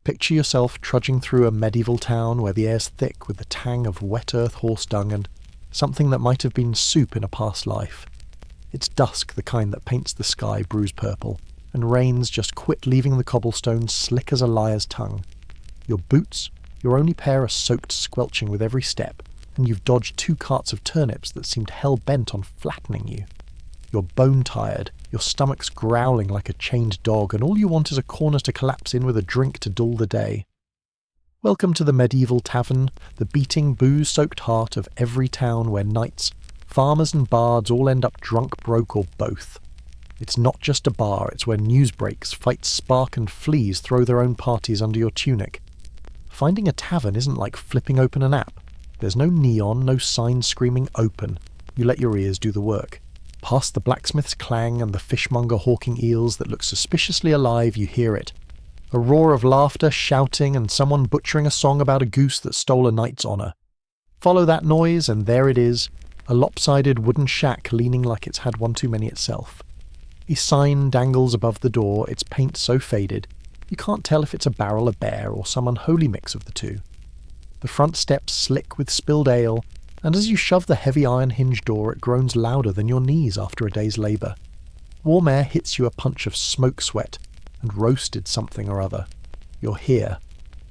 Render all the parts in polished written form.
Picture yourself trudging through a medieval town where the air's thick with the tang of wet earth horse dung and something that might have been soup in a past life. It's dusk, the kind that paints the sky bruise purple, and rains just quit leaving the cobblestones slick as a liar's tongue. Your boots, your only pair, are soaked squelching with every step, and you've dodged 2 carts of turnips that seemed hell-bent on flattening you. You're bone-tired, your stomach's growling like a chained dog, and all you want is a corner to collapse in with a drink to dull the day. Welcome to the Medieval Tavern, the beating, booze-soaked heart of every town where knights, farmers and bards all end up drunk, broke, or both. It's not just a bar, it's where news breaks, fights spark, and fleas throw their own parties under your tunic. Finding a tavern isn't like flipping open an app. There's no neon, no sign screaming open. You let your ears do the work. Past the blacksmith's clang and the fishmonger hawking eels that look suspiciously alive, you hear it. A roar of laughter, shouting, and someone butchering a song about a goose that stole a knight's honour. Follow that noise, and there it is, a lopsided wooden shack leaning like it's had one too many itself. A sign dangles above the door, its paint so faded, you can't tell if it's a barrel of bear or some unholy mix of the two. The front steps slick with spilled ale, and as you shove the heavy iron hinge door it groans louder than your knees after a day's labour. Warm air hits you a punch of smoke sweat, and roasted something or other. You're here.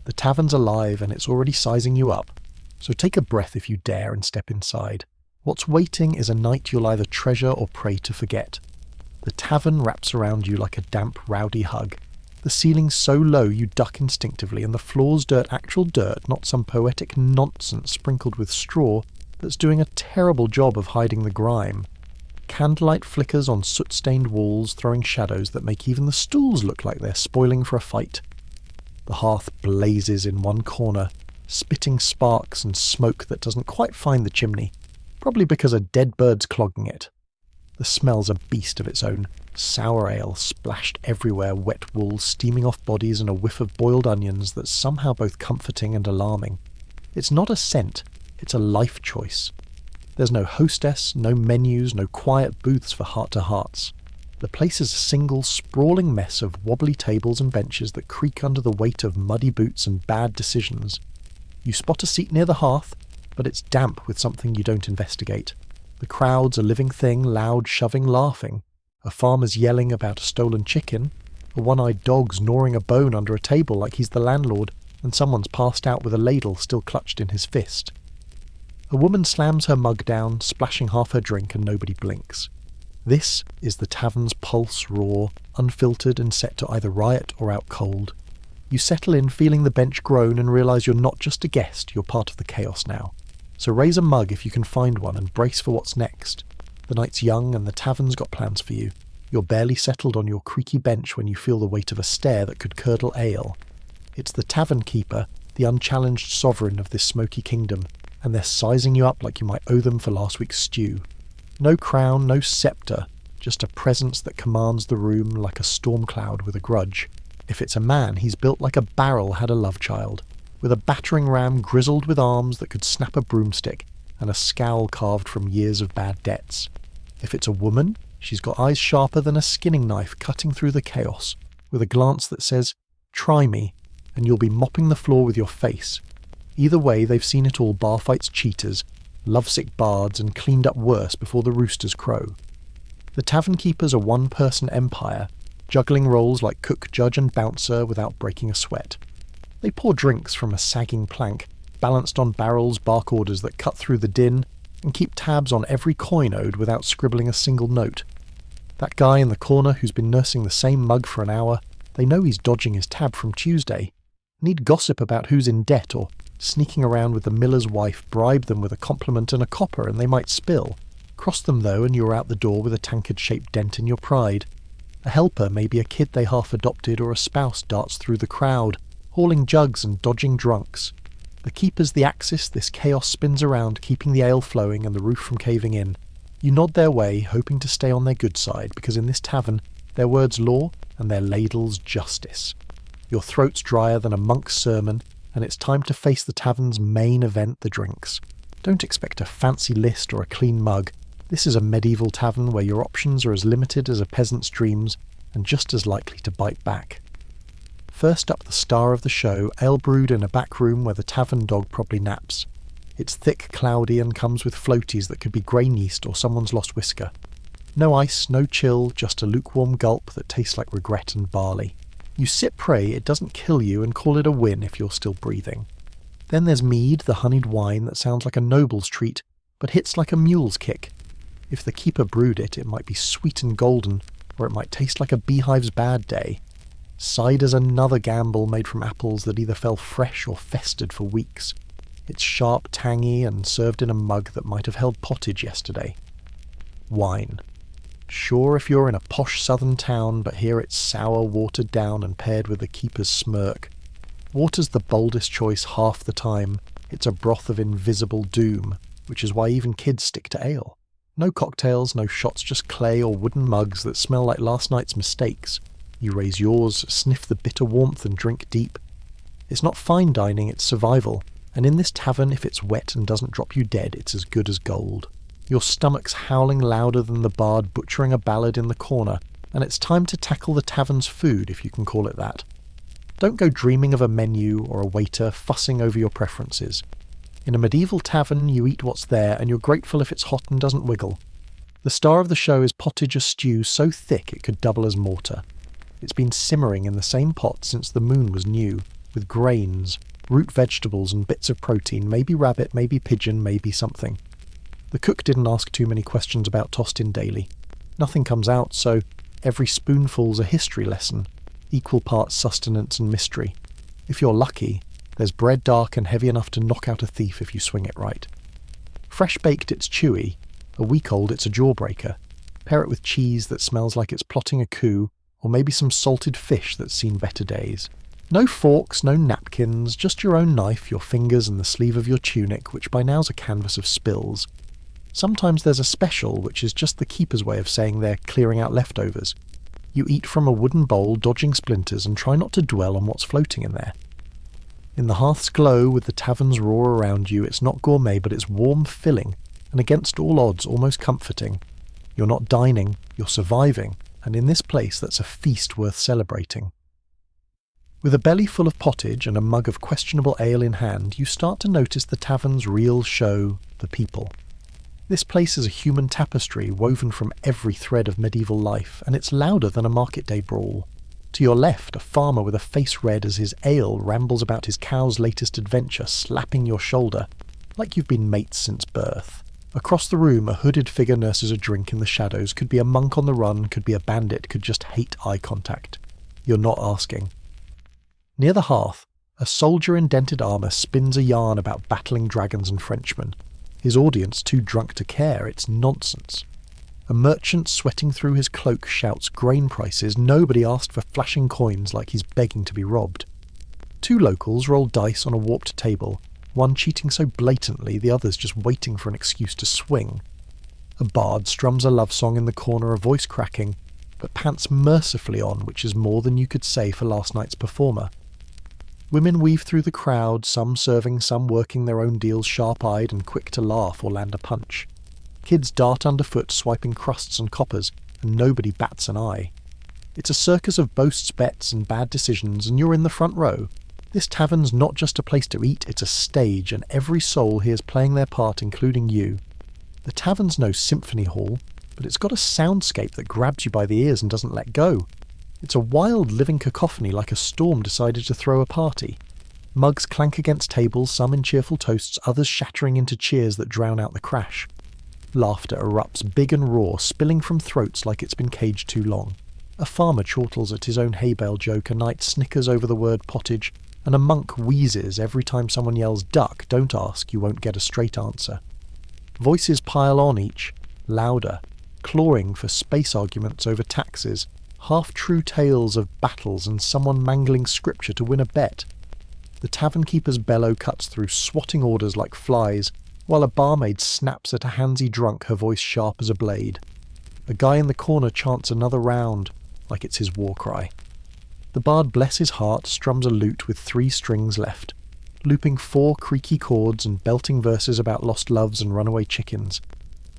The tavern's alive and it's already sizing you up, so take a breath if you dare and step inside. What's waiting is a night you'll either treasure or pray to forget. The tavern wraps around you like a damp, rowdy hug. The ceiling's so low you duck instinctively, and the floor's actual dirt, not some poetic nonsense sprinkled with straw that's doing a terrible job of hiding the grime. Candlelight flickers on soot-stained walls, throwing shadows that make even the stools look like they're spoiling for a fight. The hearth blazes in one corner, spitting sparks and smoke that doesn't quite find the chimney, probably because a dead bird's clogging it. The smell's a beast of its own. Sour ale splashed everywhere, wet wool steaming off bodies, and a whiff of boiled onions that's somehow both comforting and alarming. It's not a scent, it's a life choice. There's no hostess, no menus, no quiet booths for heart-to-hearts. The place is a single, sprawling mess of wobbly tables and benches that creak under the weight of muddy boots and bad decisions. You spot a seat near the hearth, but it's damp with something you don't investigate. The crowd's a living thing, loud, shoving, laughing. A farmer's yelling about a stolen chicken. A one-eyed dog's gnawing a bone under a table like he's the landlord, and someone's passed out with a ladle still clutched in his fist. A woman slams her mug down, splashing half her drink, and nobody blinks. This is the tavern's pulse, raw, unfiltered, and set to either riot or out cold. You settle in, feeling the bench groan, and realise you're not just a guest, you're part of the chaos now. So raise a mug if you can find one and brace for what's next. The night's young and the tavern's got plans for you. You're barely settled on your creaky bench when you feel the weight of a stare that could curdle ale. It's the tavern keeper, the unchallenged sovereign of this smoky kingdom, and they're sizing you up like you might owe them for last week's stew. No crown, no sceptre, just a presence that commands the room like a storm cloud with a grudge. If it's a man, he's built like a barrel had a love child, with a battering ram grizzled with arms that could snap a broomstick, and a scowl carved from years of bad debts. If it's a woman, she's got eyes sharper than a skinning knife cutting through the chaos, with a glance that says, "Try me," and you'll be mopping the floor with your face. Either way, they've seen it all: bar fights, cheaters, lovesick bards, and cleaned up worse before the roosters crow. The tavern keeper's a one-person empire, juggling roles like cook, judge, and bouncer without breaking a sweat. They pour drinks from a sagging plank, balanced on barrels, bark orders that cut through the din, and keep tabs on every coin owed without scribbling a single note. That guy in the corner who's been nursing the same mug for an hour, they know he's dodging his tab from Tuesday. Need gossip about who's in debt, or sneaking around with the miller's wife, bribe them with a compliment and a copper and they might spill. Cross them though and you're out the door with a tankard-shaped dent in your pride. A helper may be a kid they half-adopted, or a spouse darts through the crowd, hauling jugs and dodging drunks. The keeper's the axis this chaos spins around, keeping the ale flowing and the roof from caving in. You nod their way, hoping to stay on their good side, because in this tavern, their word's law and their ladle's justice. Your throat's drier than a monk's sermon, and it's time to face the tavern's main event, the drinks. Don't expect a fancy list or a clean mug. This is a medieval tavern where your options are as limited as a peasant's dreams, and just as likely to bite back. First up, the star of the show, ale brewed in a back room where the tavern dog probably naps. It's thick, cloudy, and comes with floaties that could be grain yeast or someone's lost whisker. No ice, no chill, just a lukewarm gulp that tastes like regret and barley. You sip pray it doesn't kill you and call it a win if you're still breathing. Then there's mead, the honeyed wine that sounds like a noble's treat, but hits like a mule's kick. If the keeper brewed it, it might be sweet and golden, or it might taste like a beehive's bad day. Cider's another gamble made from apples that either fell fresh or festered for weeks. It's sharp, tangy, and served in a mug that might have held pottage yesterday. Wine. Sure, if you're in a posh southern town, but here it's sour, watered down, and paired with the keeper's smirk. Water's the boldest choice half the time. It's a broth of invisible doom, which is why even kids stick to ale. No cocktails, no shots, just clay or wooden mugs that smell like last night's mistakes. You raise yours, sniff the bitter warmth and drink deep. It's not fine dining, it's survival, and in this tavern, if it's wet and doesn't drop you dead, it's as good as gold. Your stomach's howling louder than the bard butchering a ballad in the corner, and it's time to tackle the tavern's food, if you can call it that. Don't go dreaming of a menu or a waiter fussing over your preferences. In a medieval tavern, you eat what's there, and you're grateful if it's hot and doesn't wiggle. The star of the show is pottage or stew so thick it could double as mortar. It's been simmering in the same pot since the moon was new, with grains, root vegetables and bits of protein, maybe rabbit, maybe pigeon, maybe something. The cook didn't ask too many questions about tossed-in daily. Nothing comes out, so every spoonful's a history lesson, equal parts sustenance and mystery. If you're lucky, there's bread dark and heavy enough to knock out a thief if you swing it right. Fresh baked, it's chewy. A week old, it's a jawbreaker. Pair it with cheese that smells like it's plotting a coup, or maybe some salted fish that's seen better days. No forks, no napkins, just your own knife, your fingers and the sleeve of your tunic, which by now's a canvas of spills. Sometimes there's a special, which is just the keeper's way of saying they're clearing out leftovers. You eat from a wooden bowl, dodging splinters, and try not to dwell on what's floating in there. In the hearth's glow, with the tavern's roar around you, it's not gourmet, but it's warm, filling, and against all odds, almost comforting. You're not dining, you're surviving, and in this place that's a feast worth celebrating. With a belly full of pottage and a mug of questionable ale in hand, you start to notice the tavern's real show, the people. This place is a human tapestry woven from every thread of medieval life, and it's louder than a market day brawl. To your left, a farmer with a face red as his ale rambles about his cow's latest adventure, slapping your shoulder, like you've been mates since birth. Across the room, a hooded figure nurses a drink in the shadows. Could be a monk on the run, could be a bandit, could just hate eye contact. You're not asking. Near the hearth, a soldier in dented armour spins a yarn about battling dragons and Frenchmen. His audience too drunk to care, it's nonsense. A merchant sweating through his cloak shouts grain prices. Nobody asked for flashing coins like he's begging to be robbed. Two locals roll dice on a warped table, one cheating so blatantly the other's just waiting for an excuse to swing. A bard strums a love song in the corner, a voice cracking, but pants mercifully on, which is more than you could say for last night's performer. Women weave through the crowd, some serving, some working their own deals, sharp-eyed and quick to laugh or land a punch. Kids dart underfoot, swiping crusts and coppers, and nobody bats an eye. It's a circus of boasts, bets, and bad decisions, and you're in the front row. This tavern's not just a place to eat, it's a stage, and every soul here's playing their part, including you. The tavern's no symphony hall, but it's got a soundscape that grabs you by the ears and doesn't let go. It's a wild living cacophony, like a storm decided to throw a party. Mugs clank against tables, some in cheerful toasts, others shattering into cheers that drown out the crash. Laughter erupts, big and raw, spilling from throats like it's been caged too long. A farmer chortles at his own hay bale joke, a knight snickers over the word pottage, and a monk wheezes every time someone yells duck. Don't ask, you won't get a straight answer. Voices pile on each, louder, clawing for space arguments over taxes, half-true tales of battles and someone mangling scripture to win a bet. The tavern keeper's bellow cuts through, swatting orders like flies, while a barmaid snaps at a handsy drunk, her voice sharp as a blade. A guy in the corner chants another round, like it's his war cry. The bard, bless his heart, strums a lute with 3 strings left, looping 4 creaky chords and belting verses about lost loves and runaway chickens.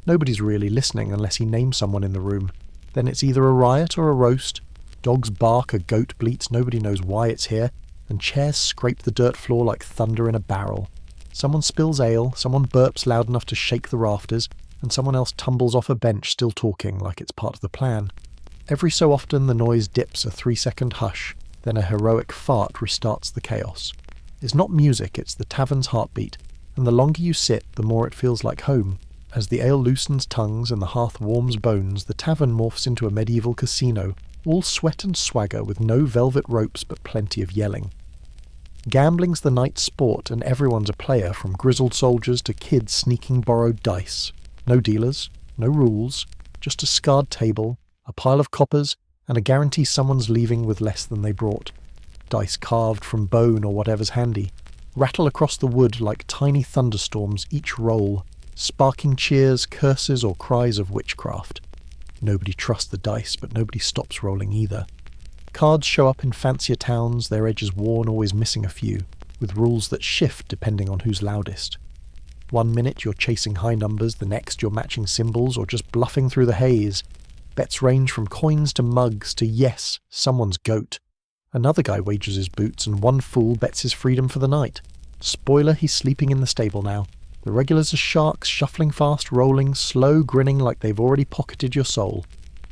Nobody's really listening unless he names someone in the room. Then it's either a riot or a roast, Dogs bark, a goat bleats, nobody knows why it's here, and chairs scrape the dirt floor like thunder in a barrel. Someone spills ale, someone burps loud enough to shake the rafters, and someone else tumbles off a bench still talking like it's part of the plan. Every so often the noise dips a 3-second hush, then a heroic fart restarts the chaos. It's not music, it's the tavern's heartbeat, and the longer you sit, the more it feels like home. As the ale loosens tongues and the hearth warms bones, the tavern morphs into a medieval casino, all sweat and swagger with no velvet ropes but plenty of yelling. Gambling's the night's sport, and everyone's a player, from grizzled soldiers to kids sneaking borrowed dice. No dealers, no rules, just a scarred table, a pile of coppers, and a guarantee someone's leaving with less than they brought. Dice carved from bone or whatever's handy rattle across the wood like tiny thunderstorms each roll, sparking cheers, curses, or cries of witchcraft. Nobody trusts the dice, but nobody stops rolling either. Cards show up in fancier towns, their edges worn, always missing a few, with rules that shift depending on who's loudest. One minute you're chasing high numbers, the next you're matching symbols or just bluffing through the haze. Bets range from coins to mugs to yes, someone's goat. Another guy wagers his boots, and one fool bets his freedom for the night. Spoiler, he's sleeping in the stable now. The regulars are sharks, shuffling fast, rolling, slow, grinning like they've already pocketed your soul.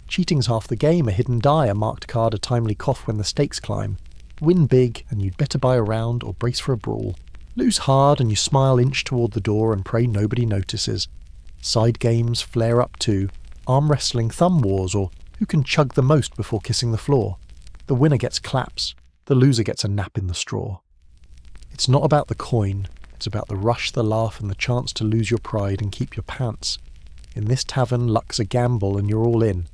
Cheating's half the game, a hidden die, a marked card, a timely cough when the stakes climb. Win big, and you'd better buy a round or brace for a brawl. Lose hard, and you smile inch toward the door and pray nobody notices. Side games flare up too. Arm wrestling, thumb wars, or who can chug the most before kissing the floor. The winner gets claps, the loser gets a nap in the straw. It's not about the coin, it's about the rush, the laugh, and the chance to lose your pride and keep your pants. In this tavern, luck's a gamble and you're all in.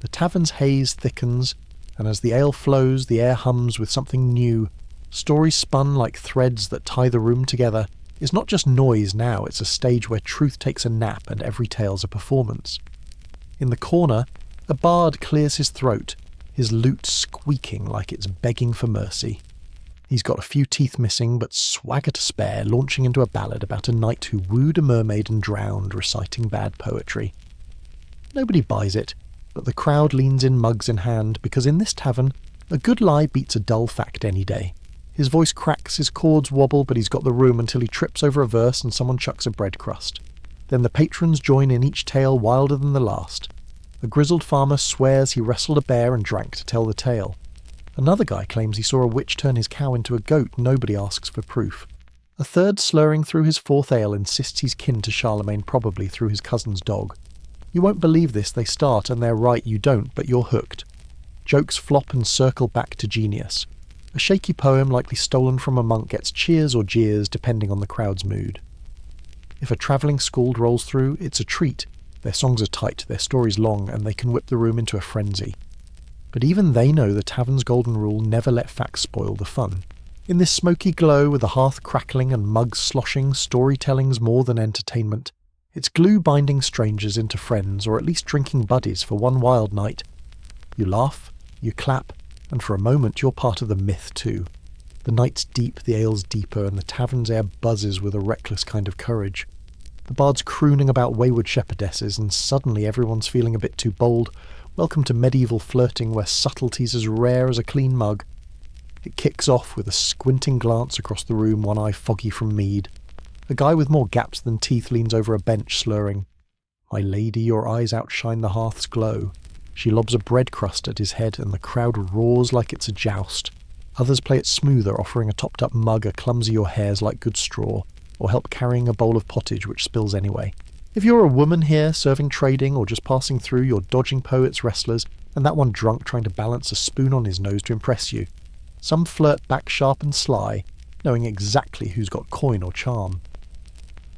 The tavern's haze thickens, and as the ale flows, the air hums with something new. Stories spun like threads that tie the room together. It's not just noise now, it's a stage where truth takes a nap and every tale's a performance. In the corner, a bard clears his throat, his lute squeaking like it's begging for mercy. He's got a few teeth missing, but swagger to spare, launching into a ballad about a knight who wooed a mermaid and drowned, reciting bad poetry. Nobody buys it, but the crowd leans in, mugs in hand, because in this tavern, a good lie beats a dull fact any day. His voice cracks, his chords wobble, but he's got the room until he trips over a verse and someone chucks a bread crust. Then the patrons join in, each tale wilder than the last. A grizzled farmer swears he wrestled a bear and drank to tell the tale. Another guy claims he saw a witch turn his cow into a goat. Nobody asks for proof. A third, slurring through his fourth ale, insists he's kin to Charlemagne, probably through his cousin's dog. You won't believe this, they start, and they're right, you don't, but you're hooked. Jokes flop and circle back to genius. A shaky poem likely stolen from a monk gets cheers or jeers depending on the crowd's mood. If a travelling skald rolls through, it's a treat. Their songs are tight, their stories long, and they can whip the room into a frenzy. But even they know the tavern's golden rule: never let facts spoil the fun. In this smoky glow, with the hearth crackling and mugs sloshing, storytelling's more than entertainment. It's glue binding strangers into friends, or at least drinking buddies for one wild night. You laugh, you clap, and for a moment you're part of the myth too. The night's deep, the ale's deeper, and the tavern's air buzzes with a reckless kind of courage. The bard's crooning about wayward shepherdesses, and suddenly everyone's feeling a bit too bold. Welcome to medieval flirting, where subtlety's as rare as a clean mug. It kicks off with a squinting glance across the room, one eye foggy from mead. A guy with more gaps than teeth leans over a bench, slurring, "My lady, your eyes outshine the hearth's glow." She lobs a bread crust at his head, and the crowd roars like it's a joust. Others play it smoother, offering a topped-up mug, a clumsy your hairs like good straw, or help carrying a bowl of pottage which spills anyway. If you're a woman here, serving trading, or just passing through, you're dodging poets, wrestlers, and that one drunk trying to balance a spoon on his nose to impress you. Some flirt back sharp and sly, knowing exactly who's got coin or charm.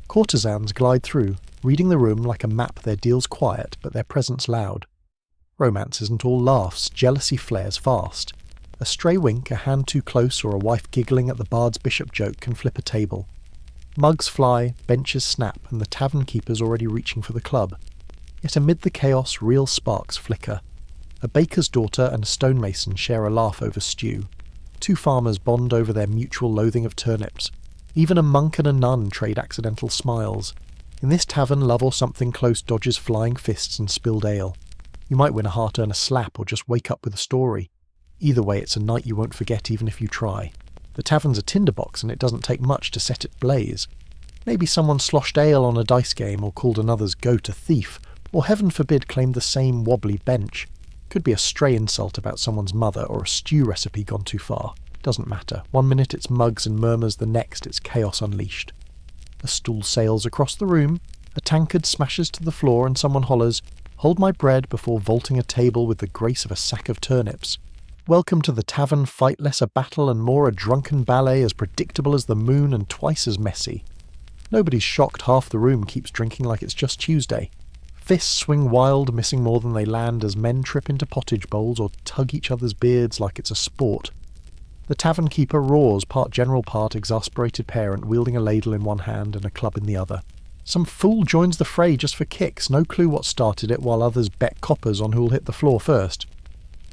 Courtesans glide through, reading the room like a map, their deals quiet, but their presence loud. Romance isn't all laughs, jealousy flares fast. A stray wink, a hand too close, or a wife giggling at the bard's bishop joke can flip a table. Mugs fly, benches snap, and the tavern keeper's already reaching for the club. Yet amid the chaos, real sparks flicker. A baker's daughter and a stonemason share a laugh over stew. Two farmers bond over their mutual loathing of turnips. Even a monk and a nun trade accidental smiles. In this tavern, love or something close dodges flying fists and spilled ale. You might win a hard-earned slap or just wake up with a story. Either way, it's a night you won't forget even if you try. The tavern's a tinderbox and it doesn't take much to set it blaze. Maybe someone sloshed ale on a dice game or called another's goat a thief, or heaven forbid claimed the same wobbly bench. Could be a stray insult about someone's mother or a stew recipe gone too far. Doesn't matter. 1 minute it's mugs and murmurs, the next it's chaos unleashed. A stool sails across the room, a tankard smashes to the floor and someone hollers, "Hold my bread," before vaulting a table with the grace of a sack of turnips. Welcome to the tavern, fight less a battle and more a drunken ballet as predictable as the moon and twice as messy. Nobody's shocked half the room keeps drinking like it's just Tuesday. Fists swing wild, missing more than they land as men trip into pottage bowls or tug each other's beards like it's a sport. The tavern keeper roars, part general, part exasperated parent, wielding a ladle in one hand and a club in the other. Some fool joins the fray just for kicks, no clue what started it, while others bet coppers on who'll hit the floor first.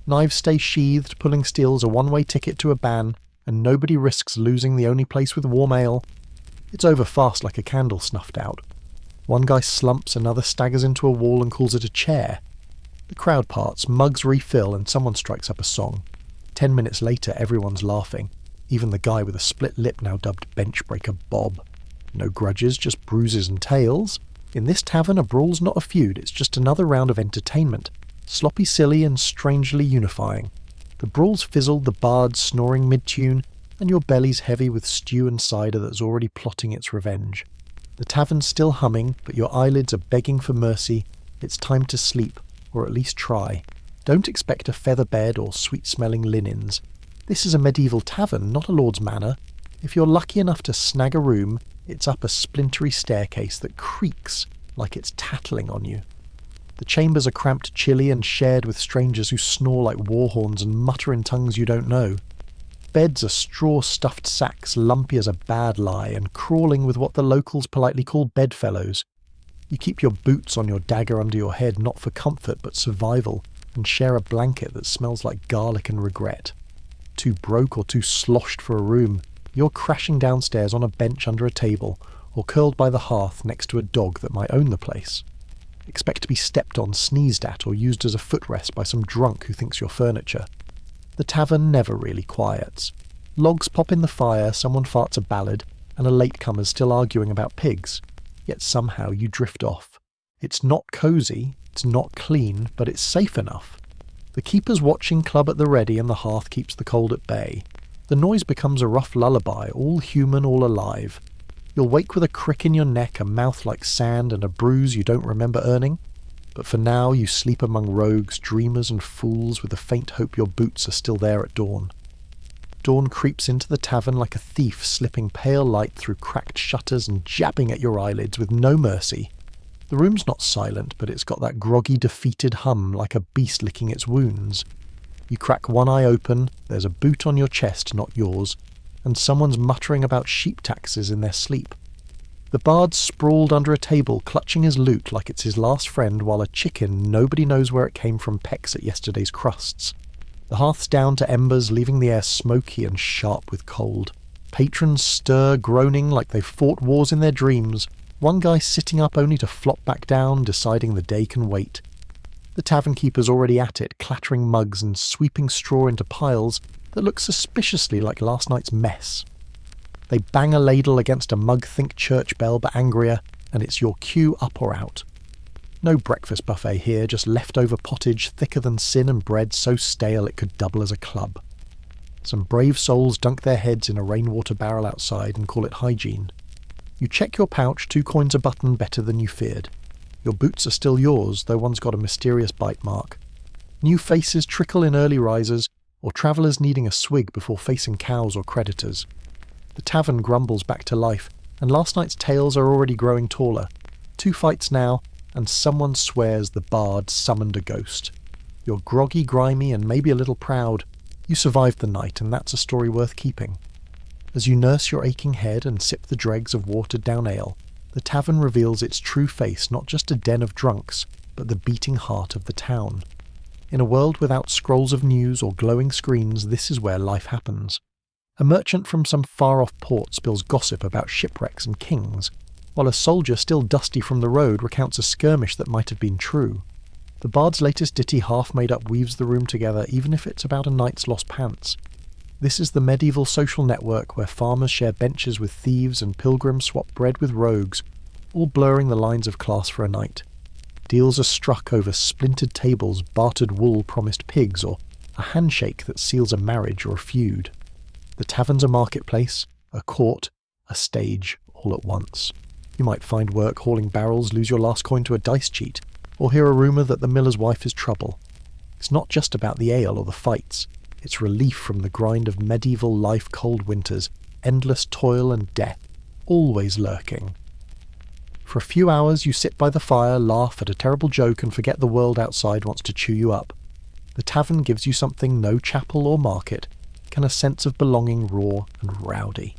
Knives stay sheathed, pulling steel's a one-way ticket to a ban, and nobody risks losing the only place with warm ale. It's over fast like a candle snuffed out. One guy slumps, another staggers into a wall and calls it a chair. The crowd parts, mugs refill, and someone strikes up a song. 10 minutes later, everyone's laughing. Even the guy with a split lip now dubbed Benchbreaker Bob. No grudges, just bruises and tales. In this tavern, a brawl's not a feud, it's just another round of entertainment. Sloppy, silly, and strangely unifying. The brawls fizzle, the bards snoring mid-tune, and your belly's heavy with stew and cider that's already plotting its revenge. The tavern's still humming, but your eyelids are begging for mercy. It's time to sleep, or at least try. Don't expect a feather bed or sweet-smelling linens. This is a medieval tavern, not a lord's manor. If you're lucky enough to snag a room, it's up a splintery staircase that creaks like it's tattling on you. The chambers are cramped, chilly, and shared with strangers who snore like war horns and mutter in tongues you don't know. Beds are straw-stuffed sacks, lumpy as a bad lie, and crawling with what the locals politely call bedfellows. You keep your boots on your dagger under your head, not for comfort but survival, and share a blanket that smells like garlic and regret. Too broke or too sloshed for a room, you're crashing downstairs on a bench under a table, or curled by the hearth next to a dog that might own the place. Expect to be stepped on, sneezed at, or used as a footrest by some drunk who thinks you're furniture. The tavern never really quiets. Logs pop in the fire, someone farts a ballad, and a latecomer's still arguing about pigs. Yet somehow you drift off. It's not cosy, it's not clean, but it's safe enough. The keeper's watching club at the ready and the hearth keeps the cold at bay. The noise becomes a rough lullaby, all human, all alive. You'll wake with a crick in your neck, a mouth like sand, and a bruise you don't remember earning. But for now you sleep among rogues, dreamers and fools with the faint hope your boots are still there at dawn. Dawn creeps into the tavern like a thief, slipping pale light through cracked shutters and jabbing at your eyelids with no mercy. The room's not silent, but it's got that groggy, defeated hum like a beast licking its wounds. You crack one eye open, there's a boot on your chest, not yours, and someone's muttering about sheep taxes in their sleep. The bard's sprawled under a table, clutching his lute like it's his last friend, while a chicken, nobody knows where it came from, pecks at yesterday's crusts. The hearth's down to embers, leaving the air smoky and sharp with cold. Patrons stir, groaning like they've fought wars in their dreams, one guy sitting up only to flop back down, deciding the day can wait. The tavern keeper's already at it, clattering mugs and sweeping straw into piles that look suspiciously like last night's mess. They bang a ladle against a mug-think church bell, but angrier, and it's your cue up or out. No breakfast buffet here, just leftover pottage thicker than sin and bread so stale it could double as a club. Some brave souls dunk their heads in a rainwater barrel outside and call it hygiene. You check your pouch, 2 coins a button, better than you feared. Your boots are still yours, though one's got a mysterious bite mark. New faces trickle in early risers, or travellers needing a swig before facing cows or creditors. The tavern grumbles back to life, and last night's tales are already growing taller. 2 fights now, and someone swears the bard summoned a ghost. You're groggy, grimy, and maybe a little proud. You survived the night, and that's a story worth keeping. As you nurse your aching head and sip the dregs of watered-down ale, the tavern reveals its true face, not just a den of drunks, but the beating heart of the town. In a world without scrolls of news or glowing screens, this is where life happens. A merchant from some far-off port spills gossip about shipwrecks and kings, while a soldier still dusty from the road recounts a skirmish that might have been true. The bard's latest ditty half made up weaves the room together, even if it's about a knight's lost pants. This is the medieval social network where farmers share benches with thieves and pilgrims swap bread with rogues, all blurring the lines of class for a night. Deals are struck over splintered tables, bartered wool promised pigs, or a handshake that seals a marriage or a feud. The tavern's a marketplace, a court, a stage, all at once. You might find work hauling barrels, lose your last coin to a dice cheat, or hear a rumour that the miller's wife is trouble. It's not just about the ale or the fights. It's relief from the grind of medieval life, cold winters, endless toil and death, always lurking. For a few hours you sit by the fire, laugh at a terrible joke and forget the world outside wants to chew you up. The tavern gives you something no chapel or market can a sense of belonging raw and rowdy.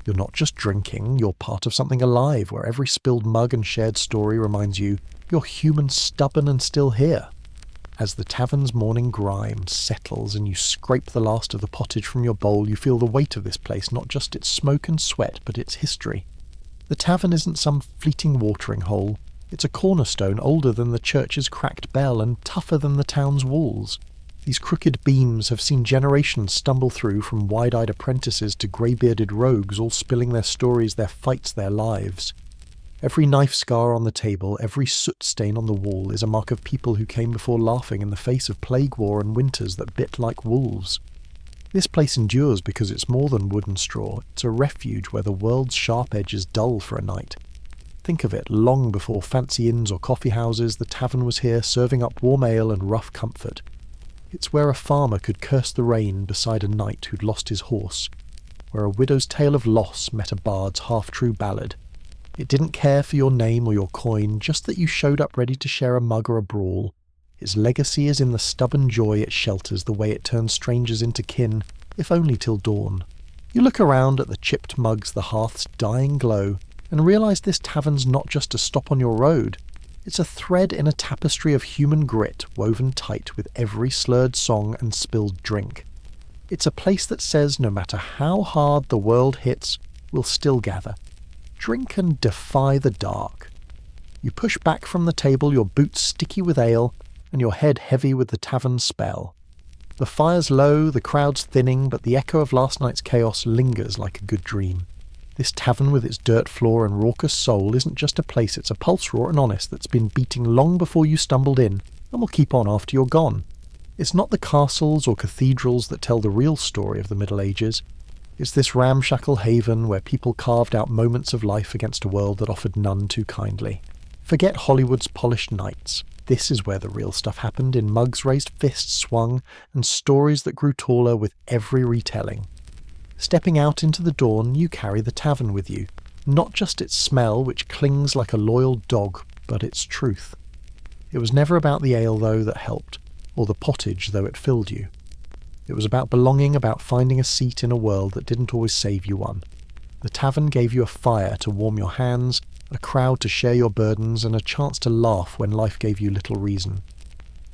You're not just drinking, you're part of something alive where every spilled mug and shared story reminds you you're human, stubborn and still here. As the tavern's morning grime settles and you scrape the last of the pottage from your bowl, you feel the weight of this place, not just its smoke and sweat, but its history. The tavern isn't some fleeting watering hole. It's a cornerstone older than the church's cracked bell and tougher than the town's walls. These crooked beams have seen generations stumble through, from wide-eyed apprentices to grey-bearded rogues, all spilling their stories, their fights, their lives. Every knife scar on the table, every soot stain on the wall is a mark of people who came before laughing in the face of plague war and winters that bit like wolves. This place endures because it's more than wood and straw. It's a refuge where the world's sharp edges dull for a night. Think of it, long before fancy inns or coffee houses, the tavern was here serving up warm ale and rough comfort. It's where a farmer could curse the rain beside a knight who'd lost his horse, where a widow's tale of loss met a bard's half-true ballad. It didn't care for your name or your coin, just that you showed up ready to share a mug or a brawl. Its legacy is in the stubborn joy it shelters, the way it turns strangers into kin, if only till dawn. You look around at the chipped mugs, the hearth's dying glow, and realise this tavern's not just a stop on your road. It's a thread in a tapestry of human grit woven tight with every slurred song and spilled drink. It's a place that says no matter how hard the world hits, we'll still gather. Drink and defy the dark. You push back from the table, your boots sticky with ale, and your head heavy with the tavern's spell. The fire's low, the crowd's thinning, but the echo of last night's chaos lingers like a good dream. This tavern with its dirt floor and raucous soul isn't just a place, it's a pulse raw and honest that's been beating long before you stumbled in, and will keep on after you're gone. It's not the castles or cathedrals that tell the real story of the Middle Ages. It's this ramshackle haven where people carved out moments of life against a world that offered none too kindly. Forget Hollywood's polished knights. This is where the real stuff happened, in mugs raised, fists swung, and stories that grew taller with every retelling. Stepping out into the dawn, you carry the tavern with you. Not just its smell, which clings like a loyal dog, but its truth. It was never about the ale, though, that helped, or the pottage, though it filled you. It was about belonging, about finding a seat in a world that didn't always save you one. The tavern gave you a fire to warm your hands, a crowd to share your burdens, and a chance to laugh when life gave you little reason.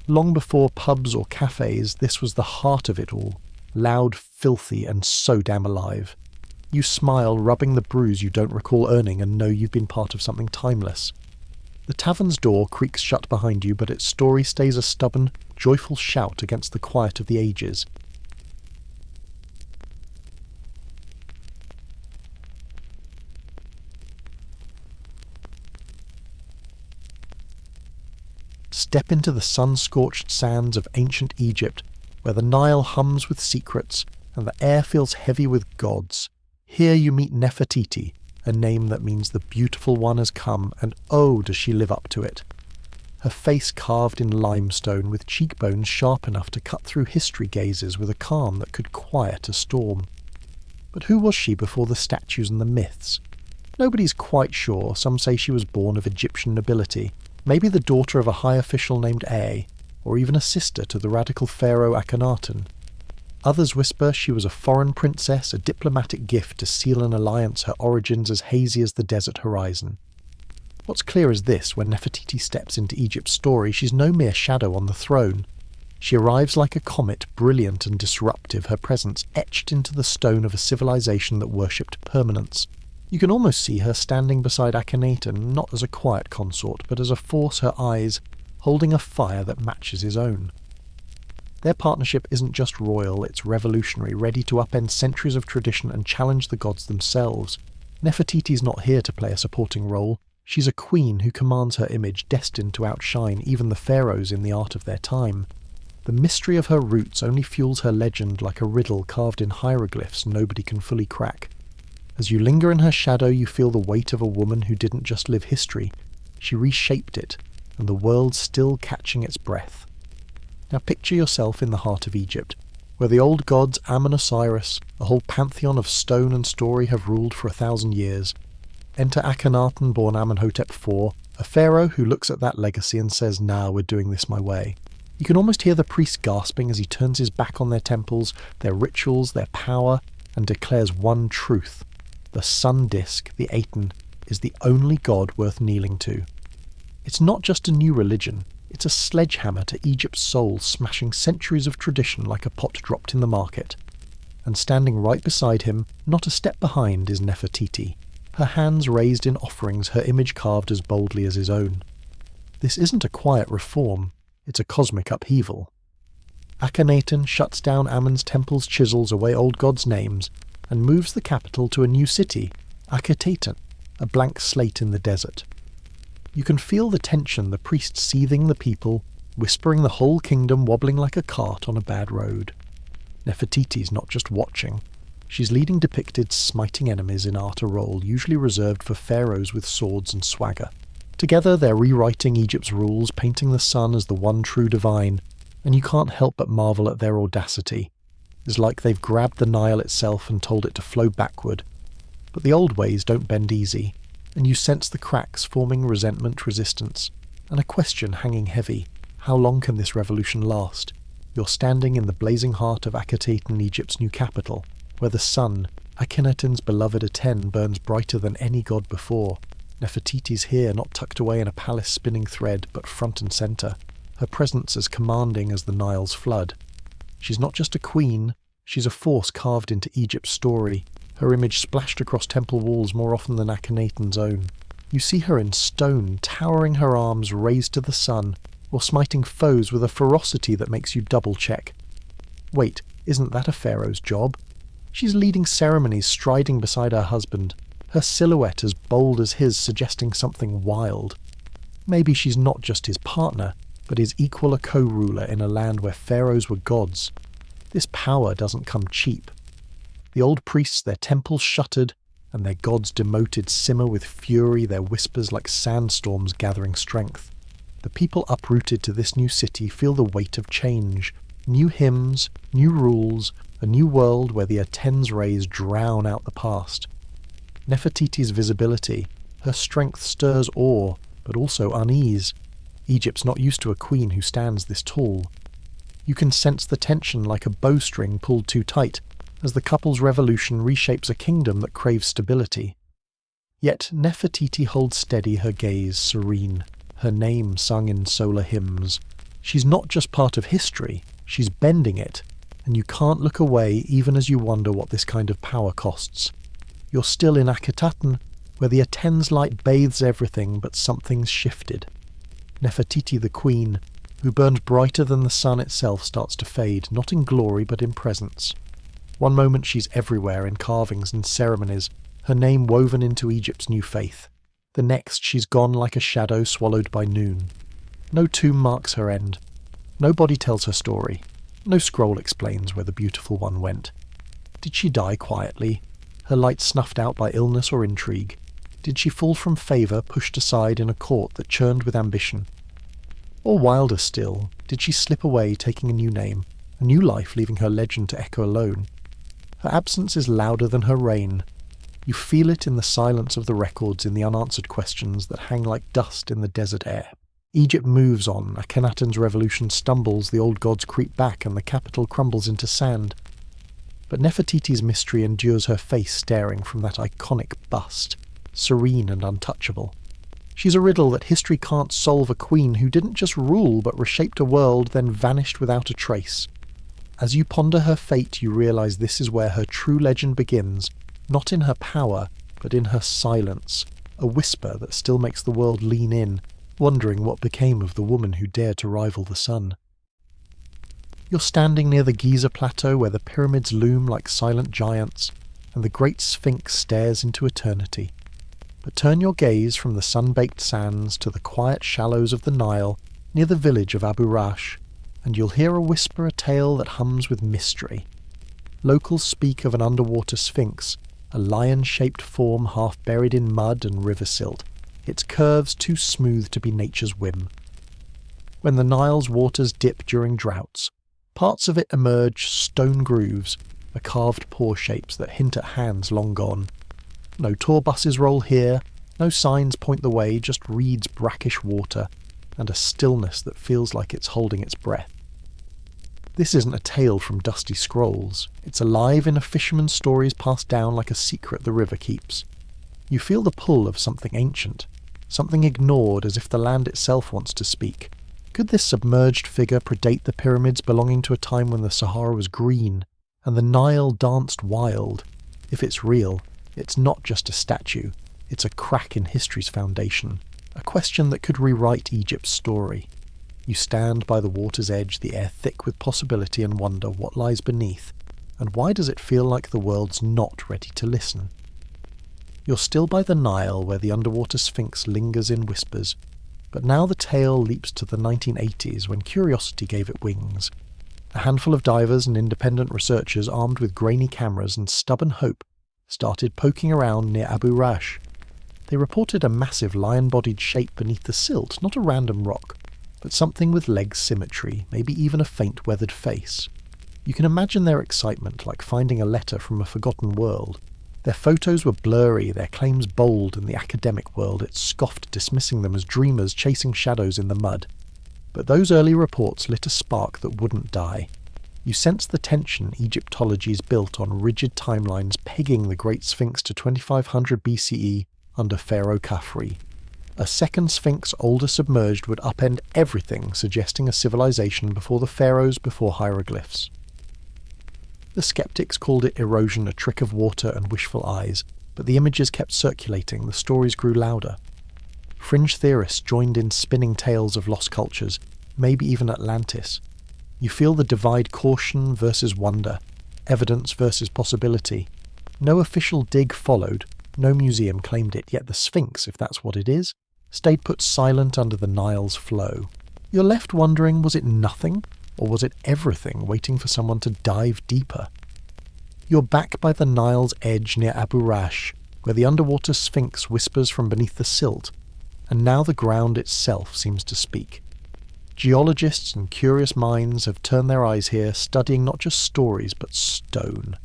Long before pubs or cafes, this was the heart of it all, loud, filthy, and so damn alive. You smile, rubbing the bruise you don't recall earning, and know you've been part of something timeless. The tavern's door creaks shut behind you, but its story stays a stubborn, joyful shout against the quiet of the ages. Step into the sun-scorched sands of ancient Egypt, where the Nile hums with secrets and the air feels heavy with gods. Here you meet Nefertiti, a name that means the beautiful one has come, and oh, does she live up to it. Her face carved in limestone, with cheekbones sharp enough to cut through history gazes with a calm that could quiet a storm. But who was she before the statues and the myths? Nobody's quite sure. Some say she was born of Egyptian nobility, maybe the daughter of a high official named Ea, or even a sister to the radical pharaoh Akhenaten. Others whisper she was a foreign princess, a diplomatic gift to seal an alliance, her origins as hazy as the desert horizon. What's clear is this: when Nefertiti steps into Egypt's story, she's no mere shadow on the throne. She arrives like a comet, brilliant and disruptive, her presence etched into the stone of a civilization that worshipped permanence. You can almost see her standing beside Akhenaten, not as a quiet consort, but as a force her eyes holding a fire that matches his own. Their partnership isn't just royal, it's revolutionary, ready to upend centuries of tradition and challenge the gods themselves. Nefertiti's not here to play a supporting role. She's a queen who commands her image, destined to outshine even the pharaohs in the art of their time. The mystery of her roots only fuels her legend like a riddle carved in hieroglyphs nobody can fully crack. As you linger in her shadow, you feel the weight of a woman who didn't just live history, she reshaped it, and the world's still catching its breath. Now picture yourself in the heart of Egypt, where the old gods Amun, Osiris, a whole pantheon of stone and story have ruled for 1,000 years. Enter Akhenaten, born Amenhotep IV, a pharaoh who looks at that legacy and says, "Nah, we're doing this my way." You can almost hear the priest gasping as he turns his back on their temples, their rituals, their power, and declares one truth. The sun disk, the Aten, is the only god worth kneeling to. It's not just a new religion, it's a sledgehammer to Egypt's soul, smashing centuries of tradition like a pot dropped in the market. And standing right beside him, not a step behind, is Nefertiti, her hands raised in offerings, her image carved as boldly as his own. This isn't a quiet reform, it's a cosmic upheaval. Akhenaten shuts down Amun's temple's chisels away old gods' names, and moves the capital to a new city, Akhetaten, a blank slate in the desert. You can feel the tension, the priest seething the people, whispering the whole kingdom wobbling like a cart on a bad road. Nefertiti's not just watching. She's leading depicted smiting enemies in art, a role usually reserved for pharaohs with swords and swagger. Together they're rewriting Egypt's rules, painting the sun as the one true divine, and you can't help but marvel at their audacity. It's like they've grabbed the Nile itself and told it to flow backward. But the old ways don't bend easy, and you sense the cracks forming resentment, resistance, and a question hanging heavy. How long can this revolution last? You're standing in the blazing heart of Akhetaten, Egypt's new capital, where the sun, Akhenaten's beloved Aten, burns brighter than any god before. Nefertiti's here, not tucked away in a palace spinning thread, but front and centre, her presence as commanding as the Nile's flood. She's not just a queen, she's a force carved into Egypt's story, her image splashed across temple walls more often than Akhenaten's own. You see her in stone, towering her arms raised to the sun, or smiting foes with a ferocity that makes you double-check. Wait, isn't that a pharaoh's job? She's leading ceremonies, striding beside her husband, her silhouette as bold as his, suggesting something wild. Maybe she's not just his partner, but his equal, a co-ruler in a land where pharaohs were gods. This power doesn't come cheap. The old priests, their temples shuttered, and their gods demoted, simmer with fury, their whispers like sandstorms gathering strength. The people uprooted to this new city feel the weight of change. New hymns, new rules, a new world where the Aten's rays drown out the past. Nefertiti's visibility, her strength stirs awe, but also unease. Egypt's not used to a queen who stands this tall. You can sense the tension like a bowstring pulled too tight, as the couple's revolution reshapes a kingdom that craves stability. Yet Nefertiti holds steady, her gaze serene, her name sung in solar hymns. She's not just part of history, she's bending it, and you can't look away even as you wonder what this kind of power costs. You're still in Akhetaten, where the Aten's light bathes everything, but something's shifted. Nefertiti the queen, who burned brighter than the sun itself, starts to fade, not in glory but in presence. One moment she's everywhere in carvings and ceremonies, her name woven into Egypt's new faith. The next she's gone like a shadow swallowed by noon. No tomb marks her end. No body tells her story. No scroll explains where the beautiful one went. Did she die quietly, her light snuffed out by illness or intrigue? Did she fall from favour, pushed aside in a court that churned with ambition? Or wilder still, did she slip away, taking a new name, a new life, leaving her legend to echo alone? Her absence is louder than her reign. You feel it in the silence of the records, in the unanswered questions that hang like dust in the desert air. Egypt moves on, Akhenaten's revolution stumbles, the old gods creep back, and the capital crumbles into sand. But Nefertiti's mystery endures, her face staring from that iconic bust, serene and untouchable. She's a riddle that history can't solve, a queen who didn't just rule but reshaped a world, then vanished without a trace. As you ponder her fate, you realize this is where her true legend begins, not in her power, but in her silence, a whisper that still makes the world lean in, wondering what became of the woman who dared to rival the sun. You're standing near the Giza plateau where the pyramids loom like silent giants, and the great Sphinx stares into eternity. But turn your gaze from the sun-baked sands to the quiet shallows of the Nile near the village of Abu Rash, and you'll hear a whisper a tale that hums with mystery. Locals speak of an underwater sphinx, a lion-shaped form half buried in mud and river silt, its curves too smooth to be nature's whim. When the Nile's waters dip during droughts, parts of it emerge stone grooves, the carved paw shapes that hint at hands long gone. No tour buses roll here, no signs point the way, just reeds brackish water, and a stillness that feels like it's holding its breath. This isn't a tale from dusty scrolls. It's alive in a fisherman's stories passed down like a secret the river keeps. You feel the pull of something ancient, something ignored as if the land itself wants to speak. Could this submerged figure predate the pyramids belonging to a time when the Sahara was green and the Nile danced wild? If it's real, it's not just a statue, it's a crack in history's foundation, a question that could rewrite Egypt's story. You stand by the water's edge, the air thick with possibility, and wonder what lies beneath, and why does it feel like the world's not ready to listen? You're still by the Nile where the underwater Sphinx lingers in whispers, but now the tale leaps to the 1980s when curiosity gave it wings. A handful of divers and independent researchers armed with grainy cameras and stubborn hope started poking around near Abu Rash. They reported a massive lion-bodied shape beneath the silt, not a random rock, but something with leg symmetry, maybe even a faint weathered face. You can imagine their excitement like finding a letter from a forgotten world. Their photos were blurry, their claims bold, and the academic world it scoffed, dismissing them as dreamers chasing shadows in the mud. But those early reports lit a spark that wouldn't die. You sense the tension Egyptology's built on rigid timelines pegging the Great Sphinx to 2500 BCE under Pharaoh Khafre. A second Sphinx older submerged would upend everything, suggesting a civilization before the pharaohs, before hieroglyphs. The skeptics called it erosion, a trick of water and wishful eyes, but the images kept circulating, the stories grew louder. Fringe theorists joined in spinning tales of lost cultures, maybe even Atlantis. You feel the divide: caution versus wonder, evidence versus possibility. No official dig followed, no museum claimed it, yet the Sphinx, if that's what it is, stayed put silent under the Nile's flow. You're left wondering, was it nothing, or was it everything waiting for someone to dive deeper? You're back by the Nile's edge near Abu Rash, where the underwater Sphinx whispers from beneath the silt, and now the ground itself seems to speak. Geologists and curious minds have turned their eyes here, studying not just stories but stone.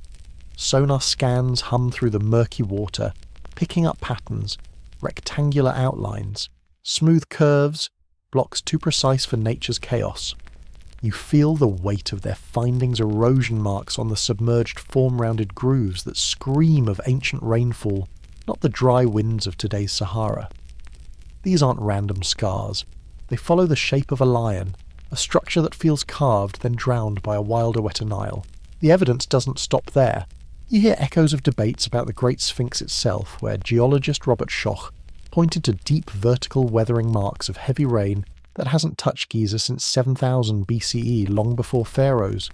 Sonar scans hum through the murky water, picking up patterns, rectangular outlines, smooth curves, blocks too precise for nature's chaos. You feel the weight of their findings, erosion marks on the submerged form-rounded grooves that scream of ancient rainfall, not the dry winds of today's Sahara. These aren't random scars. They follow the shape of a lion, a structure that feels carved then drowned by a wilder, wetter Nile. The evidence doesn't stop there. You hear echoes of debates about the Great Sphinx itself, where geologist Robert Schoch pointed to deep vertical weathering marks of heavy rain that hasn't touched Giza since 7000 BCE, long before pharaohs.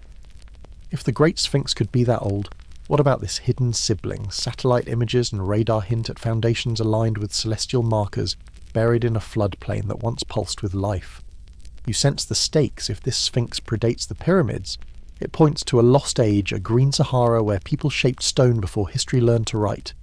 If the Great Sphinx could be that old, what about this hidden sibling? Satellite images and radar hint at foundations aligned with celestial markers, buried in a floodplain that once pulsed with life. You sense the stakes. If this Sphinx predates the pyramids, it points to a lost age, a green Sahara where people shaped stone before history learned to write.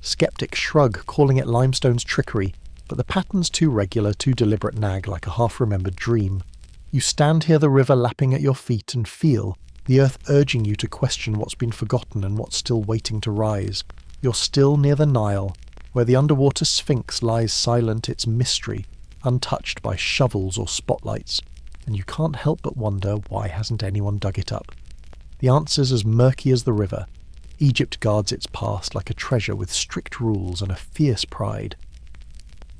Skeptics shrug, calling it limestone's trickery, but the pattern's too regular, too deliberate nag like a half-remembered dream. You stand here, the river lapping at your feet, and feel the earth urging you to question what's been forgotten and what's still waiting to rise. You're still near the Nile, where the underwater Sphinx lies silent, its mystery, untouched by shovels or spotlights, and you can't help but wonder, why hasn't anyone dug it up? The answer's as murky as the river. Egypt guards its past like a treasure with strict rules and a fierce pride.